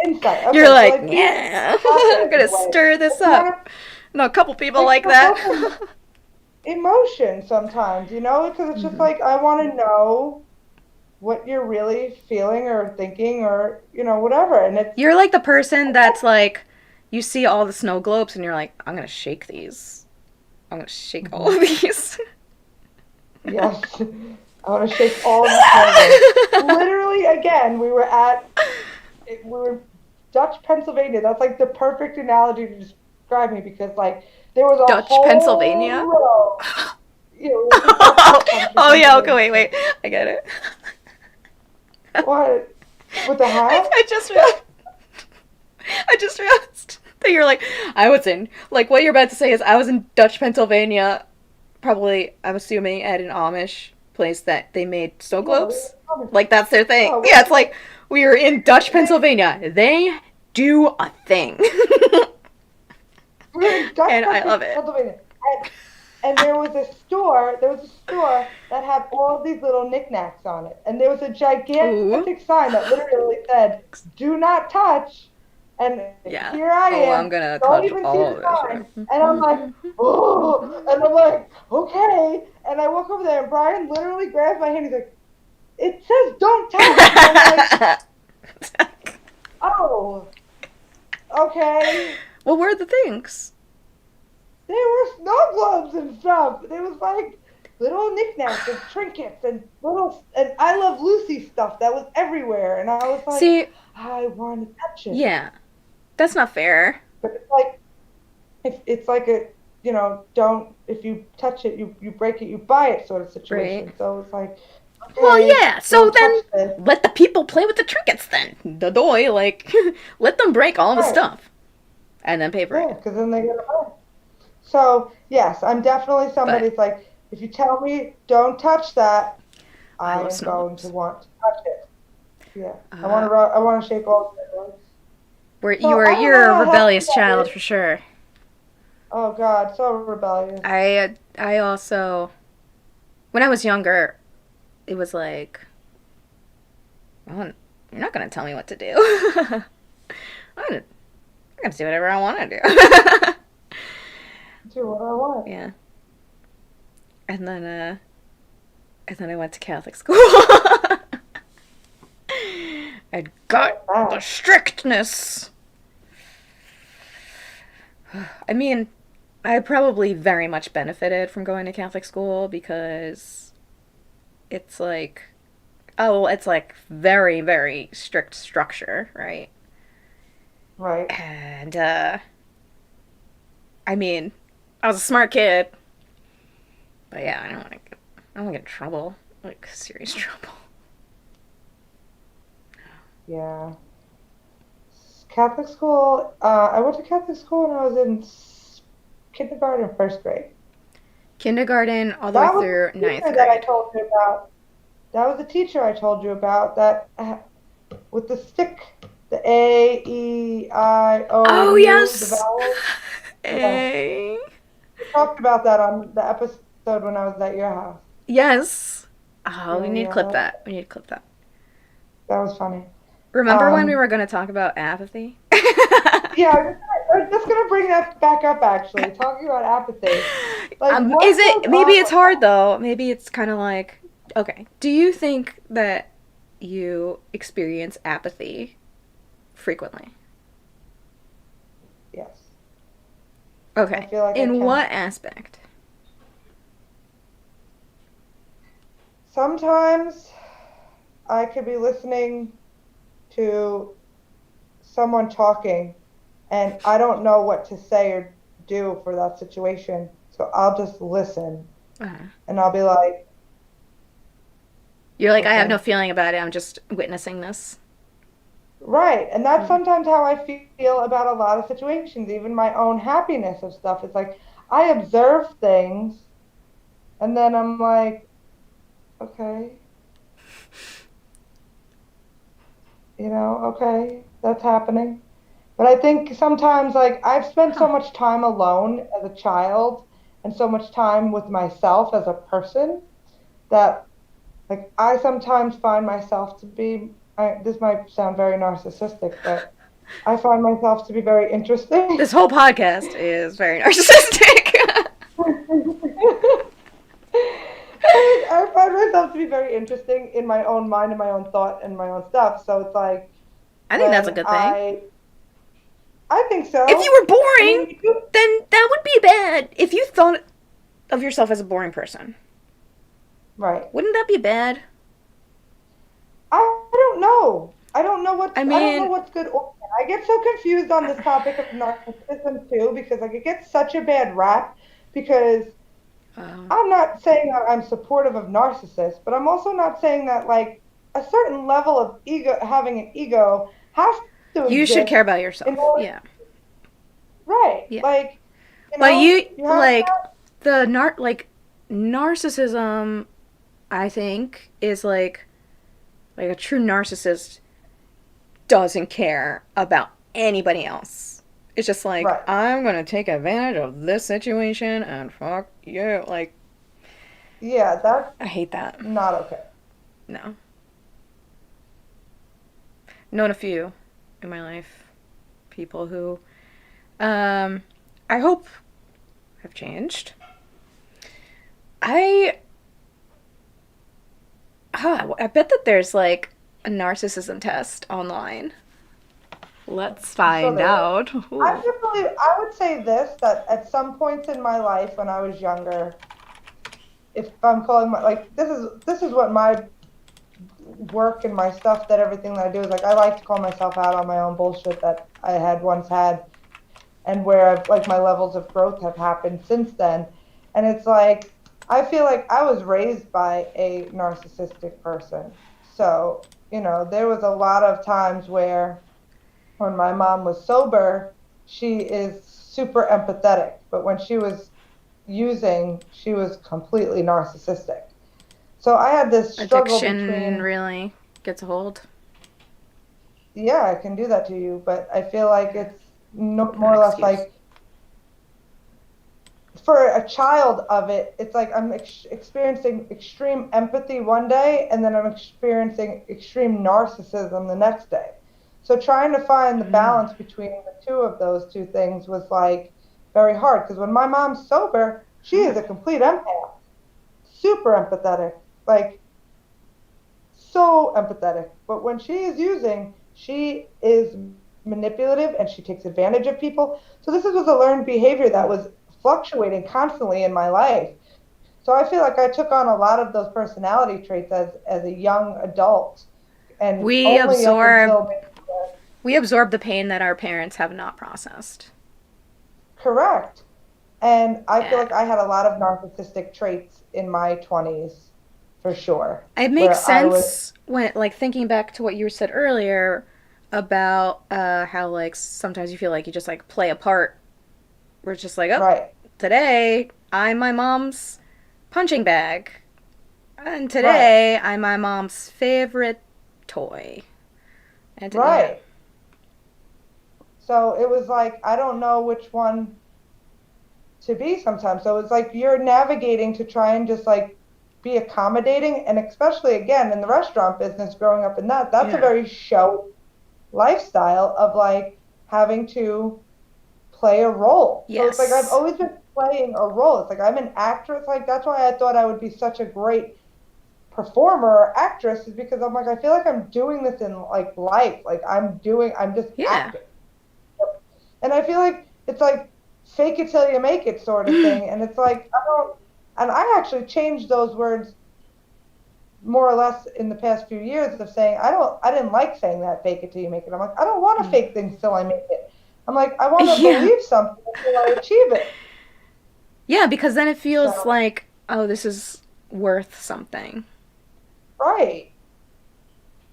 insight.
You're
Okay, so
like,
like being
yeah, I'm
provocative in
gonna
a way,
stir this
it's kind of
up. I know a couple people
like
like that.
provoking emotion sometimes, you know, because it's just
Hmm.
like I want to know what you're really feeling or thinking or whatever, and it's
You're like the person that's like, you see all the snow globes and you're like, I'm gonna shake these. I'm gonna shake all
Mhm.
of these.
Yes. I want to shake all the snow globes. Literally, again, we were in Dutch, Pennsylvania. That's like the perfect analogy to describe me because like there was a
Dutch,
whole
Pennsylvania.
row. You know, it was the Dutch country,
Oh yeah, okay,
Pennsylvania.
wait. I get it.
What? With the hat?
I just realized. I just realized that you're like, I was in. Like, what you're about to say is, I was in Dutch, Pennsylvania, probably, I'm assuming, at an Amish place that they made snow
Yeah,
globes. Like, that's their thing.
no,
Yeah, it's like, we were in Dutch,
they,
Pennsylvania. They do a thing.
we were in Dutch
And I
country,
love it.
Pennsylvania. And there was a store that had all of these little knickknacks on it. And there was a
Ooh.
gigantic sign that literally said, "Do not touch." And
Yeah.
here I
Oh, I'm
am,
gonna
don't
touch
even see
all
the
of this.
sign. And I'm like, oh, and I'm like, okay. And I walk over there, and Brian literally grabs my hand. He's like, it says don't touch. And I'm like, oh, okay.
What were the things?
There were snow globes and stuff. There was like little knickknacks and trinkets and and I Love Lucy stuff that was everywhere. And I was like,
See,
I want to touch it.
yeah, that's not fair.
But it's like, if it's like a, don't, if you touch it, you break it, you buy it sort of
Right.
situation. So it's like,
Well,
okay,
yeah, so
don't touch
then
this.
let the people play with the trinkets then. The doy, like, let them break all the
Right.
stuff and then pay for
Yeah,
it.
because then they get it back. So yes, I'm definitely
But
somebody's like, if you tell me don't touch that,
I
I
love
am
snow
going to
globes.
want to touch it. Yeah,
Uh,
I want to shake all the legs.
you
So
were
I don't
you're
know
a
how healthy
rebellious
that
child
is.
for sure.
Oh God, so rebellious.
I also, when I was younger, it was like, well, you're not gonna tell me what to do. I'm gonna do whatever I want to do.
Do what I want.
Yeah, and then I went to Catholic school. I got
What's
the
that?
strictness. I mean, I probably very much benefited from going to Catholic school because it's like, oh, it's like very, very strict structure, right?
Right.
And, I mean, I was a smart kid, but yeah, I don't want to get in trouble, like serious trouble.
Yeah. Catholic school. I went to Catholic school when I was in kindergarten, first grade.
Kindergarten all the way
That was
through
the
ninth
teacher that I
grade.
told you about. That was the teacher I told you about. That with the stick, the A, E, I, O,
Oh,
U, the
yes!
vowels. Yeah,
A.
we talked about that on the episode when I was at your house.
Yes. Oh, we
Yeah,
need to
yeah,
clip that. We need to clip that.
that was funny.
Remember when we
Um,
were going to talk about apathy?
yeah, I'm just gonna bring that back up actually, talking about apathy. Like,
Is
what goes
it, maybe
on
it's
with
hard though. Maybe it's kind of like, okay, do you think that you experience apathy frequently?
that? Yes, I
Okay.
feel like I
In
can.
what aspect?
Sometimes I could be listening to someone talking and I don't know what to say or do for that situation. So I'll just listen
Uh-huh.
and I'll be like,
You're like, I have no
okay.
feeling about it. I'm just witnessing this.
Right. And that's
Mm.
sometimes how I feel about a lot of situations, even my own happiness of stuff. It's like I observe things and then I'm like, okay, okay, that's happening. But I think sometimes, like, I've spent
Huh.
so much time alone as a child and so much time with myself as a person that, like, I sometimes find myself to be, this might sound very narcissistic, but I find myself to be very interesting.
This whole podcast is very narcissistic.
I find myself to be very interesting in my own mind and my own thought and my own stuff. So it's like
I think that's a
when
good thing.
I think
If
so.
you were
I
boring,
mean, you do,
then that would be bad. If you thought of yourself as a boring person,
right.
wouldn't that be bad?
I don't know.
I
I don't know
mean,
what's good or bad. I get so confused on this topic of narcissism too because like it gets such a bad rap because
uh,
I'm not saying that I'm supportive of narcissists, but I'm also not saying that like a certain level of ego, having an ego, has to
you should care
exist
about
in
yourself.
order,
Yeah.
right?
Yeah.
Like,
But you
you have
like the narcissism I think is like a true narcissist doesn't care about anybody else. It's just like
right.
I'm going to take advantage of this situation and fuck you. Like
Yeah, that's
I hate that.
not okay.
No. Known a few in my life people who um I hope have changed. I I bet that there's like a narcissism test online. Let's
I'm sure
find
there is.
out. Ooh.
I would say this that at some points in my life when I was younger, if I'm calling my like this is what my work and my stuff that everything that I do is like I like to call myself out on my own bullshit that I had once had and where I've like my levels of growth have happened since then. And it's like I feel like I was raised by a narcissistic person. So, there was a lot of times where when my mom was sober, she is super empathetic, but when she was using, she was completely narcissistic. So I had this struggle
Addiction
between,
really gets a hold.
yeah, I can do that to you, but I feel like it's no,
Not
more
an
or less
excuse.
like for a child of it, it's like I'm experiencing extreme empathy one day and then I'm experiencing extreme narcissism the next day. So trying to find the
Mm.
balance between the two of those two things was like very hard because when my mom's sober, she is
Mm.
a complete empath, super empathetic, like so empathetic. But when she is using, she is manipulative and she takes advantage of people. So this was a learned behavior that
Mm.
was fluctuating constantly in my life. So I feel like I took on a lot of those personality traits as a young adult and
We
only up
absorb
until
we absorb the pain that our parents have not processed.
correct. And I feel
Yeah.
like I had a lot of narcissistic traits in my 20s for sure,
It makes
where I was
sense when like thinking back to what you said earlier about how like sometimes you feel like you just like play a part where it's just like, oh,
right,
today I'm my mom's punching bag. And
right,
today I'm my mom's favorite toy. And yeah.
right. So it was like, I don't know which one to be sometimes. So it's like you're navigating to try and just like be accommodating. And especially again in the restaurant business, growing up in that, that's a
Yeah.
very show lifestyle of like having to play a role. So it's like I've
Yes.
always been playing a role. It's like I'm an actress. Like that's why I thought I would be such a great performer or actress is because I'm like, I feel like I'm doing this in like life. Like I'm just
Yeah.
acting. And I feel like it's like fake it till you make it sort of thing. And it's like, I don't, and I actually changed those words more or less in the past few years of saying, I didn't like saying that fake it till you make it. I'm like, I don't want to
Mm.
fake things till I make it. I'm like, I want to
Yeah.
believe something until I achieve it.
Yeah, because then it
So,
feels like, oh, this is worth something.
right.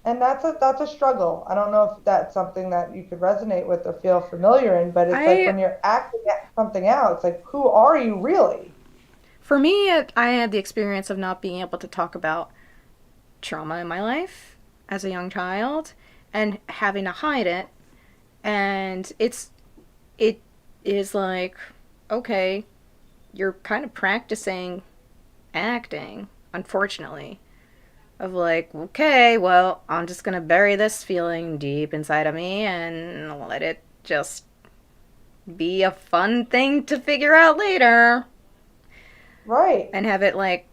And that's a struggle. I don't know if that's something that you could resonate with or feel familiar in, but it's like
I,
when you're acting something out, it's like, who are you really?
for me, I had the experience of not being able to talk about trauma in my life as a young child and having to hide it. And it is like, okay, you're kind of practicing acting, unfortunately. Of like, okay, well, I'm just gonna bury this feeling deep inside of me and let it just be a fun thing to figure out later
Right.
and have it like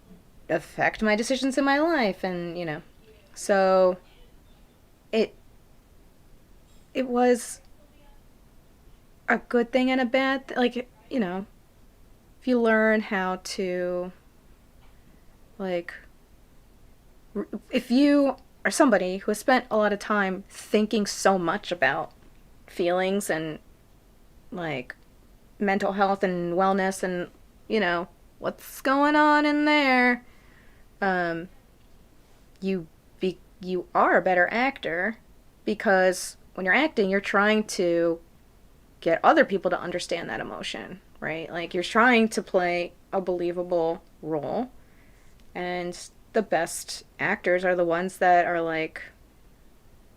affect my decisions in my life and so it it was a good thing and a bad like, if you learn how to, like, if you are somebody who has spent a lot of time thinking so much about feelings and, like, mental health and wellness and, you know, what's going on in there, um, you are a better actor because when you're acting, you're trying to get other people to understand that emotion, right? Like you're trying to play a believable role, and the best actors are the ones that are like,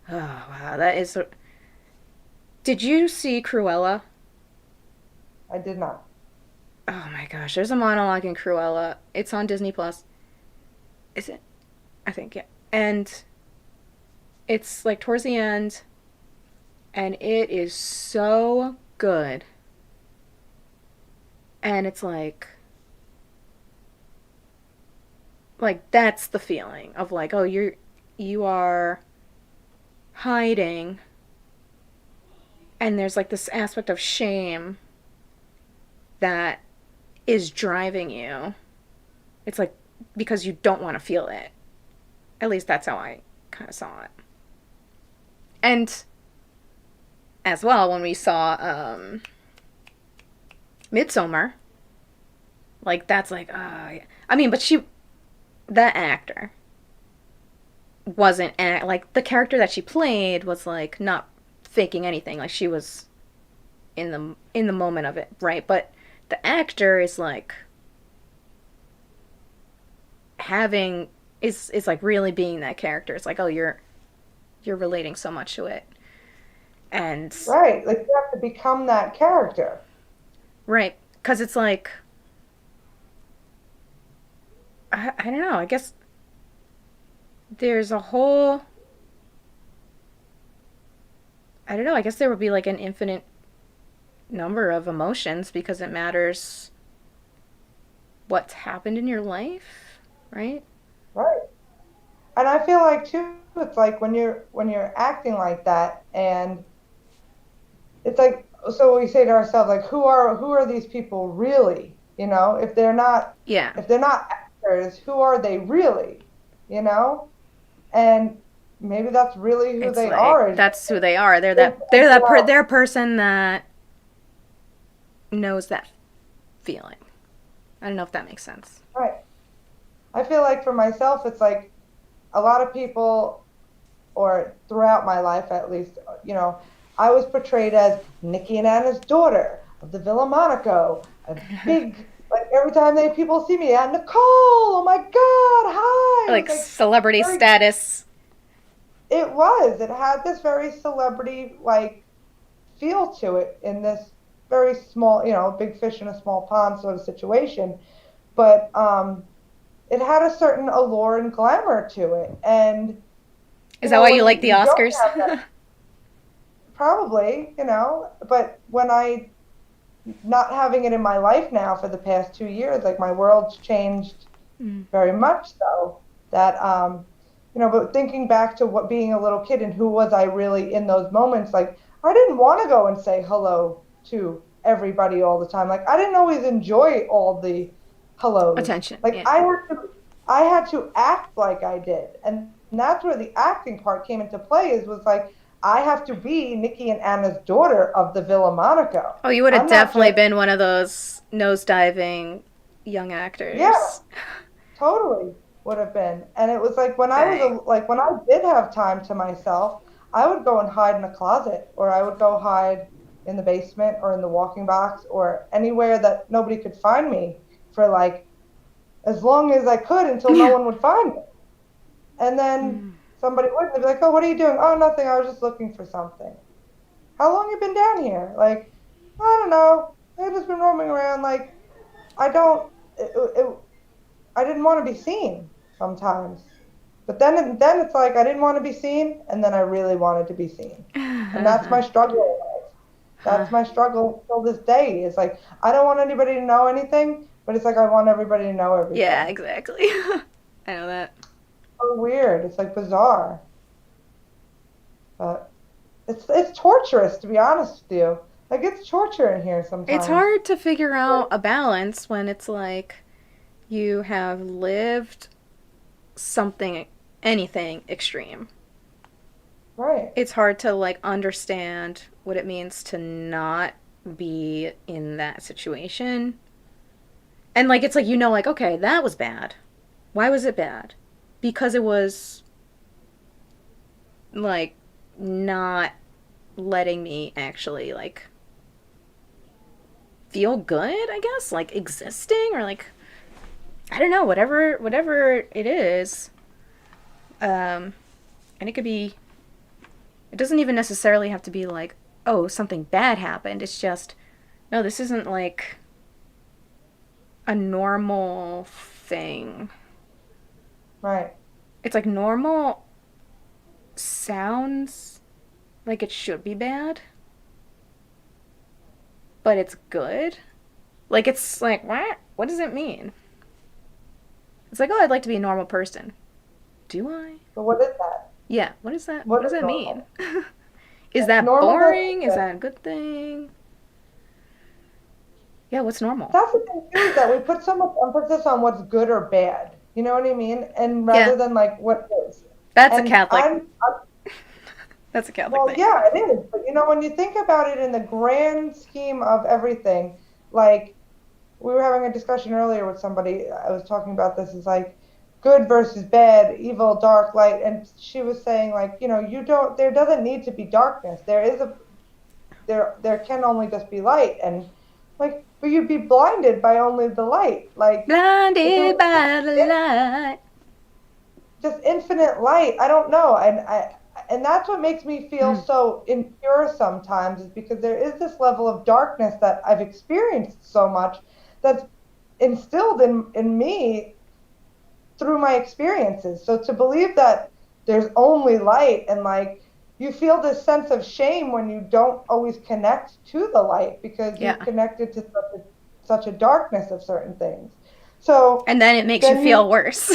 oh wow, that is. Did you see Cruella?
I did not.
Oh my gosh, there's a monologue in Cruella. It's on Disney Plus. Is it? I think yeah. And it's like towards the end, and it is so good. And it's like that's the feeling of like, oh, you are hiding, and there's like this aspect of shame that is driving you. It's like because you don't want to feel it. At least that's how I kind of saw it. And as well, when we saw Midsummer, like that's like, I mean, but that actor wasn't like the character that she played was like not faking anything. Like she was in the moment of it, right? But the actor is like having is like really being that character. It's like, oh, you're relating so much to it, and
Right. Like you have to become that character.
right, because it's like I don't know. I guess there's a whole I don't know. I guess there would be like an infinite number of emotions because it matters what's happened in your life, right?
Right. And I feel like too, it's like when you're acting like that, and it's like so we say to ourselves like who are these people really? If they're not
Yeah.
if they're not actors, who are they really? You know? And maybe that's really who
It's
they
like
are. Is
that's who they are.
they
They're a person that knows that feeling. I don't know if that makes sense.
right. I feel like for myself, it's like a lot of people, or throughout my life at least, I was portrayed as Nikki and Anna's daughter of the Villa Monaco, a big, like every time people see me, yeah, Nicole, oh my God, hi. It was
Like
like
celebrity
very,
status.
it had this very celebrity like feel to it in this very small, big fish in a small pond sort of situation. But it had a certain allure and glamour to it. And,
Is that why you
when
like the
you don't
Oscars?
have that, probably, but when not having it in my life now for the past 2 years, like my world's changed
Mm.
very much so that, but thinking back to what being a little kid and who was I really in those moments, like I didn't want to go and say hello to everybody all the time. Like I didn't always enjoy all the hellos.
Attention.
Like
Yeah.
I had to act like I did. And that's where the acting part came into play is was like I have to be Nikki and Anna's daughter of the Villa Monaco.
Oh, you would have
I'm not
definitely
just
been one of those nosediving young
yeah,
actors.
totally would have been. And it was like
Dang.
like when I did have time to myself, I would go and hide in a closet, or I would go hide in the basement or in the walking box or anywhere that nobody could find me for like as long as I could until no
Yeah.
one would find me. And then
Mm.
somebody would, they'd be like, "Oh, what are you doing?" "Oh, nothing. I was just looking for something." "How long you been down here?" Like, "I don't know. I've just been roaming around." Like, I don't. I didn't want to be seen sometimes, but then it's like I didn't want to be seen, and then I really wanted to be seen, and that's my struggle in life.
Huh.
That's my struggle till this day. Is like I don't want anybody to know anything, but it's like I want everybody to know
Yeah,
everything.
exactly. I know that.
So weird. It's like bizarre, but it's torturous to be honest with you. Like it's torture in here
It's
sometimes.
hard to figure out a balance when it's like you have lived something, anything extreme.
Right.
It's hard to like understand what it means to not be in that situation. And like it's like like okay, that was bad. Why was it bad? Because it was like not letting me actually like feel good, I guess, like existing or like I don't know, whatever it is. Um and it could be it doesn't even necessarily have to be like, oh, something bad happened. It's just no, this isn't like a normal thing.
Right.
It's like normal sounds like it should be bad, but it's good. Like it's like what? What does it mean? It's like, oh, I'd like to be a normal person. Do I?
But what is that?
Yeah. What is that? What
What
does
is
that mean?
normal?
Is that
Normal doesn't
boring? Is
exist.
that a good thing? Yeah, what's normal?
That's the thing too, is that we put so much emphasis on what's good or bad. You know what I mean? And
Yeah,
rather than like what is.
that's a
And
Catholic. That's a Catholic
well,
thing.
yeah, it is. But when you think about it in the grand scheme of everything, like we were having a discussion earlier with somebody, I was talking about this, is like good versus bad, evil, dark, light, and she was saying like, you don't, there doesn't need to be darkness. There can only just be light, and like, but you'd be blinded by only the light. Like if it
Blinded
was
by the light.
just infinite light. I don't know. And that's what makes me feel
Mm.
so impure sometimes, is because there is this level of darkness that I've experienced so much that's instilled in me through my experiences. So to believe that there's only light, and like you feel this sense of shame when you don't always connect to the light because you've
Yeah.
connected to such a darkness of certain things. So
And then it makes you
then
feel
you
worse.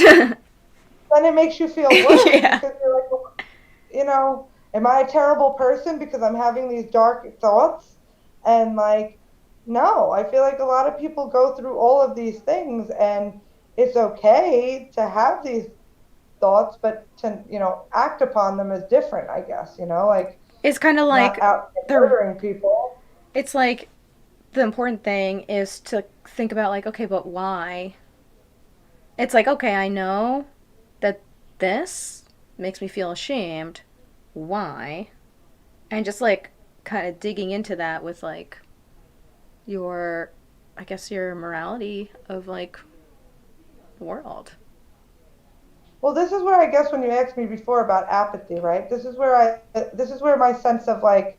then it makes you feel worse
Yeah.
because you're like, well, am I a terrible person because I'm having these dark thoughts? And like, no, I feel like a lot of people go through all of these things, and it's okay to have these thoughts, but to, act upon them is different, I guess, like
It's kind of
not
like
out
the
murdering people.
it's like the important thing is to think about like okay, but why? It's like okay, I know that this makes me feel ashamed. Why? And just like kind of digging into that with like your I guess your morality of like the world.
Well, this is where I guess when you asked me before about apathy, right? This is where my sense of like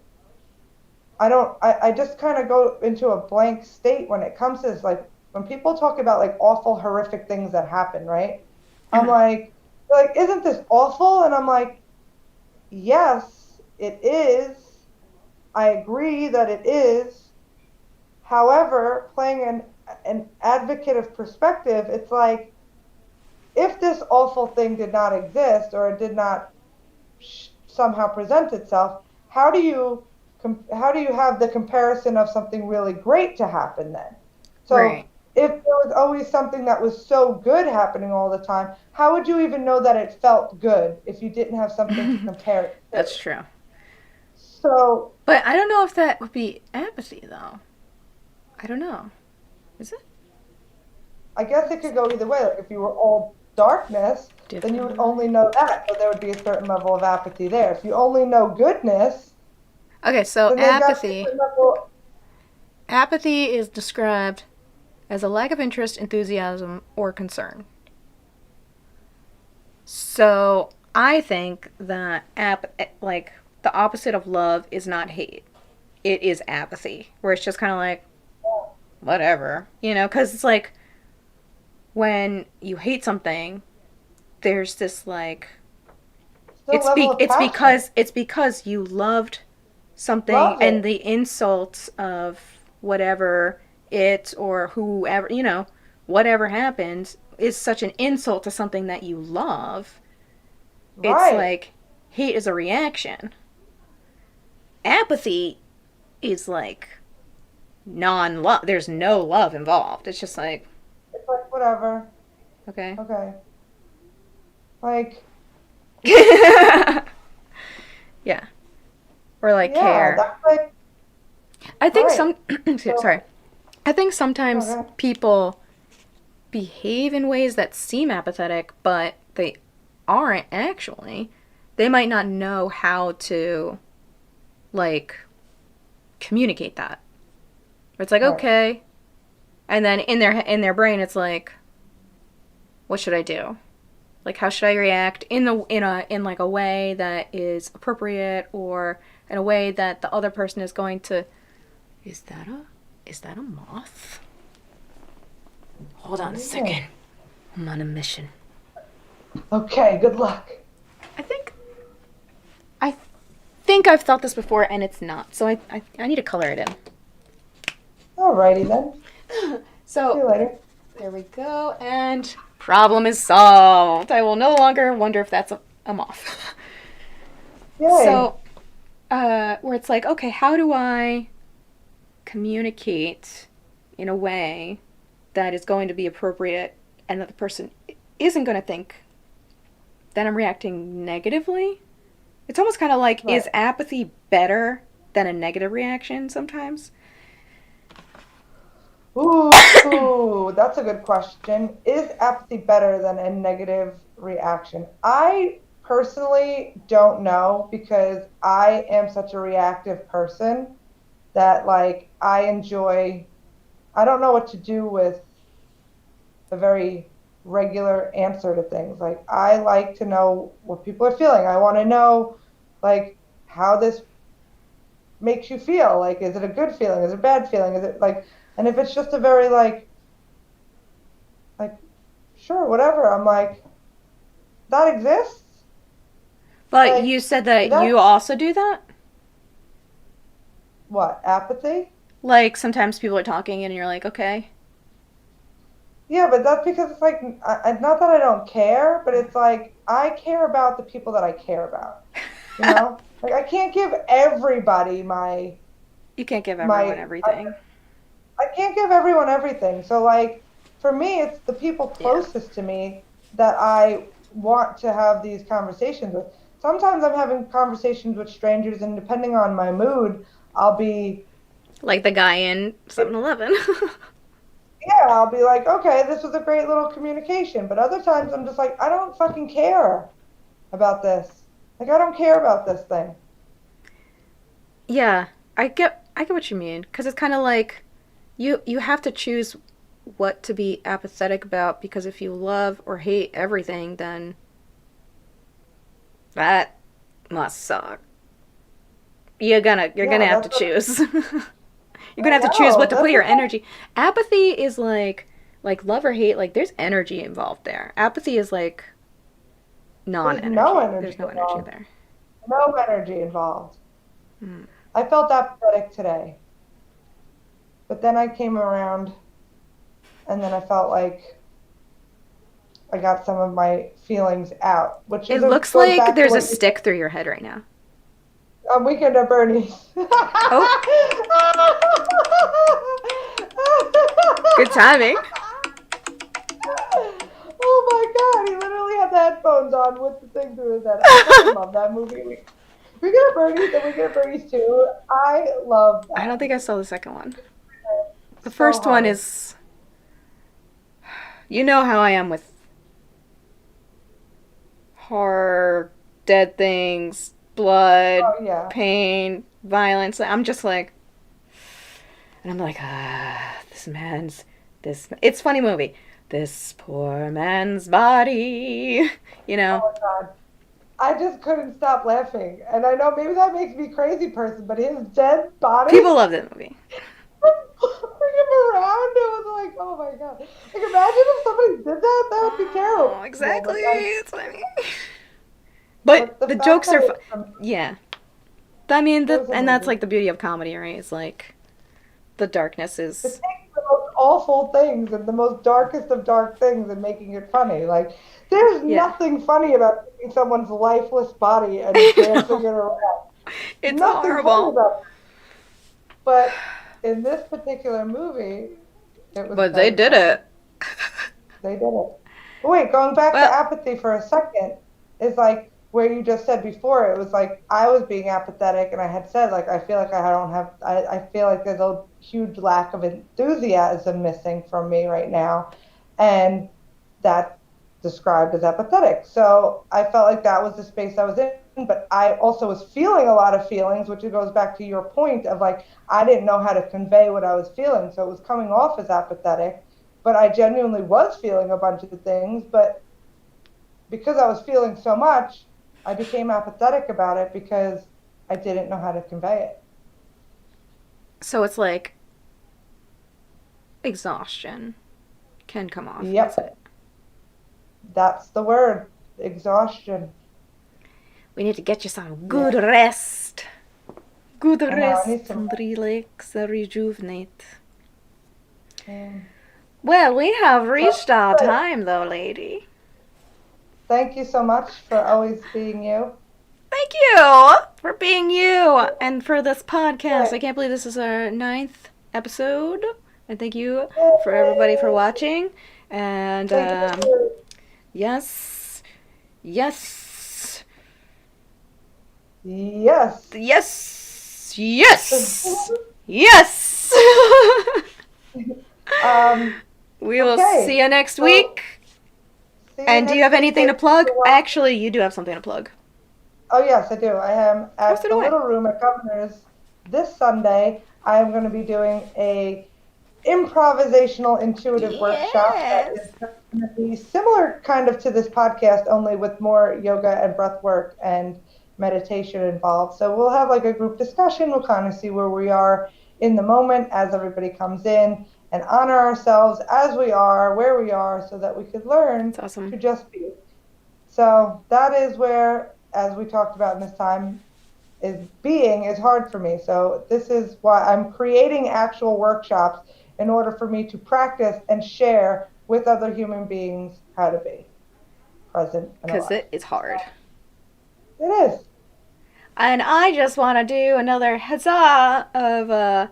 I just kind of go into a blank state when it comes to this. Like when people talk about like awful, horrific things that happen, right? I'm
Uh-huh.
like, isn't this awful? And I'm like, yes, it is. I agree that it is. However, playing an advocate of perspective, it's like if this awful thing did not exist, or it did not somehow present itself, how do you how do you have the comparison of something really great to happen then? So
Right.
if there was always something that was so good happening all the time, how would you even know that it felt good if you didn't have something to compare it to?
That's true.
So
But I don't know if that would be apathy though. I don't know. Is it?
I guess it could go either way. Like if you were all darkness, then you would
Different.
only know that. So there would be a certain level of apathy there. If you only know goodness,
Okay, so
then there's got to be a
apathy.
certain level.
Apathy is described as a lack of interest, enthusiasm, or concern. So I think that like the opposite of love is not hate. It is apathy, where it's just kind of like whatever, because it's like when you hate something, there's this like
Still level of passion.
it's because you loved something
Love
and
it.
the insults of whatever it or whoever whatever happens is such an insult to something that you love. It's
Right.
like hate is a reaction. Apathy is like non-love. There's no love involved. It's just like,
It's like whatever.
okay.
Okay. Like,
Yeah. Or like
yeah,
care.
that's like
I
all
think
right.
some
So
sorry. I think sometimes
okay.
people behave in ways that seem apathetic, but they aren't actually. They might not know how to like communicate that. It's like,
Right.
okay, and then in their brain it's like, what should I do? Like how should I react in like a way that is appropriate, or in a way that the other person is going to, is that a moth? Hold
What
on a
do you think?
second. I'm on a mission.
Okay, good luck.
I think I think I've thought this before and it's not. So I need to color it in.
Alrighty then. See
So
you later.
there we go, and problem is solved. I will no longer wonder if that's a moth.
Yay.
So, where it's like, okay, how do I communicate in a way that is going to be appropriate and that the person isn't going to think that I'm reacting negatively? It's almost kind of like,
Right.
is apathy better than a negative reaction sometimes?
Ooh, that's a good question. Is apathy better than a negative reaction? I personally don't know because I am such a reactive person that like I don't know what to do with a very regular answer to things. Like I like to know what people are feeling. I want to know like how this makes you feel. Like is it a good feeling? Is it a bad feeling? Is it like and if it's just a very like sure, whatever. I'm like that exists?
But you
Like
said that
that
you also do that?
what? Apathy?
Like sometimes people are talking and you're like, okay.
Yeah, but that's because it's like not that I don't care, but it's like I care about the people that I care about. You know? Like I can't give everybody
You can't give everyone
my
everything.
I can't give everyone everything. So like for me, it's the people
Yeah.
closest to me that I want to have these conversations with. Sometimes I'm having conversations with strangers, and depending on my mood, I'll be
Like the guy in 7-Eleven.
yeah, I'll be like, okay, this was a great little communication. But other times I'm just like, I don't fucking care about this. Like I don't care about this thing.
Yeah, I get what you mean, cuz it's kind of like you have to choose what to be apathetic about, because if you love or hate everything, then that must suck. You're gonna
Yeah,
have to
that's what
choose. You're gonna
I
have to choose what
know.
to put your energy. Apathy is like love or hate. Like there's energy involved there. Apathy is like
There's no
non-energy.
energy
There's no energy
involved.
there.
No energy involved.
Hmm.
I felt apathetic today, but then I came around and then I felt like I got some of my feelings out, which
It
is a
looks
goes
like
back to
there's a
what you said
stick through your head right now.
on Weekend at Bernie's.
Oh, good timing.
Oh my God, he literally had the headphones on with the thing through his head. I fucking love that movie. We get a Bernie's and we get a Bernie's too. I love
I don't
that.
think I saw the second one. The
So
first one
hard.
is, you know how I am with horror, dead things, blood,
Oh yeah.
pain, violence. I'm just like, and I'm like, this man's, this, it's a funny movie. This poor man's body, you know?
Oh my God. I just couldn't stop laughing. And I know maybe that makes me a crazy person, but his dead body
People love that movie.
bring him around. It was like, oh my God. Like imagine if somebody did that, that would be
Oh,
terrible.
exactly.
Like,
That's what I mean. But
but the
the
fact
jokes
that
are
it's
yeah. I mean,
it was
and that's
amazing.
like the beauty of comedy, right? It's like the darkness
It
is,
takes the most awful things and the most darkest of dark things and making it funny. Like there's
yeah.
nothing funny about taking someone's lifeless body and
I
dancing
know.
it around.
It's
Nothing funny
horrible.
about But in this particular movie, it was
But they
very
did
funny.
it.
They did it. But wait, going back to
Well,
apathy for a second, is like where you just said before, it was like I was being apathetic and I had said like I feel like I don't have I feel like there's a huge lack of enthusiasm missing from me right now. And that's described as apathetic. So I felt like that was the space I was in, but I also was feeling a lot of feelings, which goes back to your point of like I didn't know how to convey what I was feeling. So it was coming off as apathetic, but I genuinely was feeling a bunch of things. But because I was feeling so much, I became apathetic about it because I didn't know how to convey it.
so it's like exhaustion can come off as
Yep,
it.
that's the word, exhaustion.
We need to get you some
Yeah,
good rest. Good
I know. I
rest
need some.
and relax and rejuvenate.
Mm.
Well, we have reached our
But
time, though, lady.
thank you so much for always being you.
Thank you for being you and for this podcast. I
Yay.
can't believe this is our 9th episode. And thank you for everybody for
Yay.
watching. And
Thank you for
yes, yes,
yes.
yes, yes, yes.
um,
We will see
okay.
you next
So
week.
see you
And do you
next
have
week.
anything to
Thank you
plug?
for watching.
Actually, you do have something to plug.
Oh, yes, I do. I am
Oh,
at
so
the
do I.
Little Room at Governor's this Sunday. I am going to be doing a improvisational intuitive workshop that
Yes.
is going to be similar kind of to this podcast, only with more yoga and breath work and meditation involved. So we'll have like a group discussion. We'll kind of see where we are in the moment as everybody comes in and honor ourselves as we are, where we are, so that we could learn
It's awesome.
to just be. So that is where, as we talked about in this time, is being is hard for me. So this is why I'm creating actual workshops in order for me to practice and share with other human beings how to be present and
Because
alive.
it is hard.
It is.
And I just want to do another huzzah of,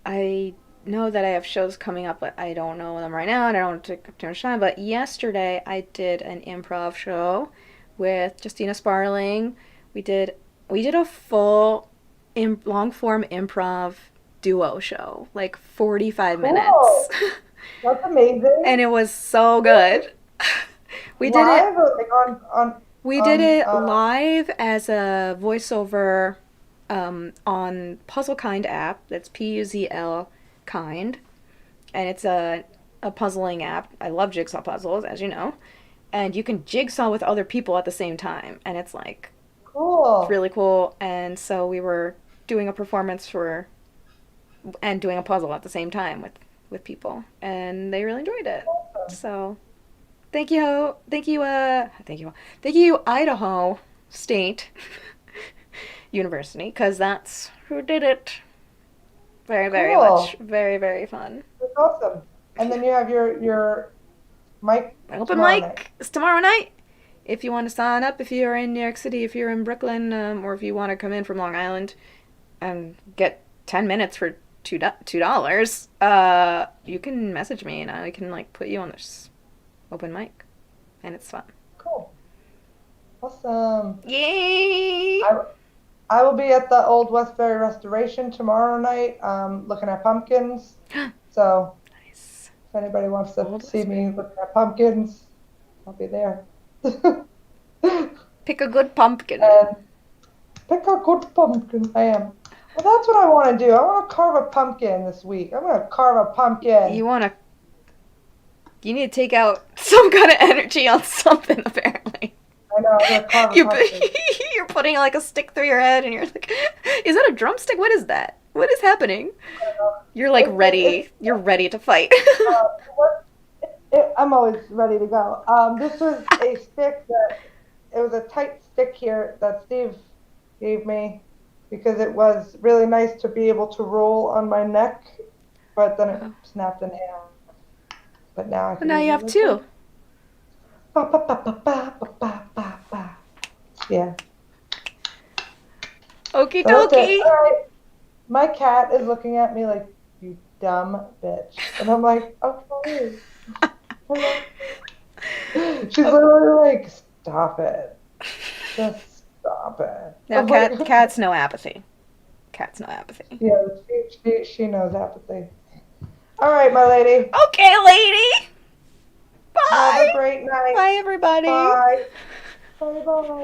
I know that I have shows coming up, but I don't know them right now, and I don't want to take up too much time. But yesterday I did an improv show with Justina Sparling. We did a full long form improv duo show, like 45 minutes.
Cool. That's amazing.
And it was so good. We did it
Live or like
we did
on
it live as a voiceover on Puzzle Kind app. That's Puzzl Kind, and it's a puzzling app. I love jigsaw puzzles, as you know, and you can jigsaw with other people at the same time, and it's
cool.
really cool. And so we were doing a performance for and doing a puzzle at the same time with people, and they really enjoyed it.
Awesome.
So thank you, Idaho State University, because that's who did it. Very, very much,
Cool.
very, very fun.
That's awesome. And then you have your mic
Open
tomorrow night.
mic is tomorrow night. If you want to sign up, if you're in New York City, if you're in Brooklyn, or if you want to come in from Long Island and get 10 minutes for $2, you can message me and I can like put you on this open mic, and it's fun.
Cool. Awesome.
Yay!
I will be at the Old Westbury Restoration tomorrow night, looking at pumpkins. So
Nice.
if anybody wants to
Old
see
Westbury.
me looking at pumpkins, I'll be there.
Pick a good pumpkin.
And pick a good pumpkin. I am. Well, that's what I want to do. I want to carve a pumpkin this week. I'm going to carve a pumpkin.
You want to You need to take out some kind of energy on something, apparently.
I know, I'm going to carve a
You're,
pumpkin.
you're putting like a stick through your head, and you're like, is that a drumstick? What is that? What is happening? You're like ready. You're ready to fight.
What, I'm always ready to go. This was a stick that, it was a tight stick here that Steve gave me because it was really nice to be able to roll on my neck, but then it snapped in half. But now I can
Now you
use
have
it
two.
Ba, ba, ba, ba, ba, ba, ba, ba, ba. Yeah.
Okie
So that's it.
dokie.
All right. My cat is looking at me like, you dumb bitch. And I'm like, okay. Hello. She's literally like, stop it. Just stop it.
Now,
I'm like,
cats know apathy. Cats know apathy.
yeah, she knows apathy. All right, my lady.
Okay, lady.
Have a
Bye.
great night.
Bye, everybody.
Bye. Bye bye.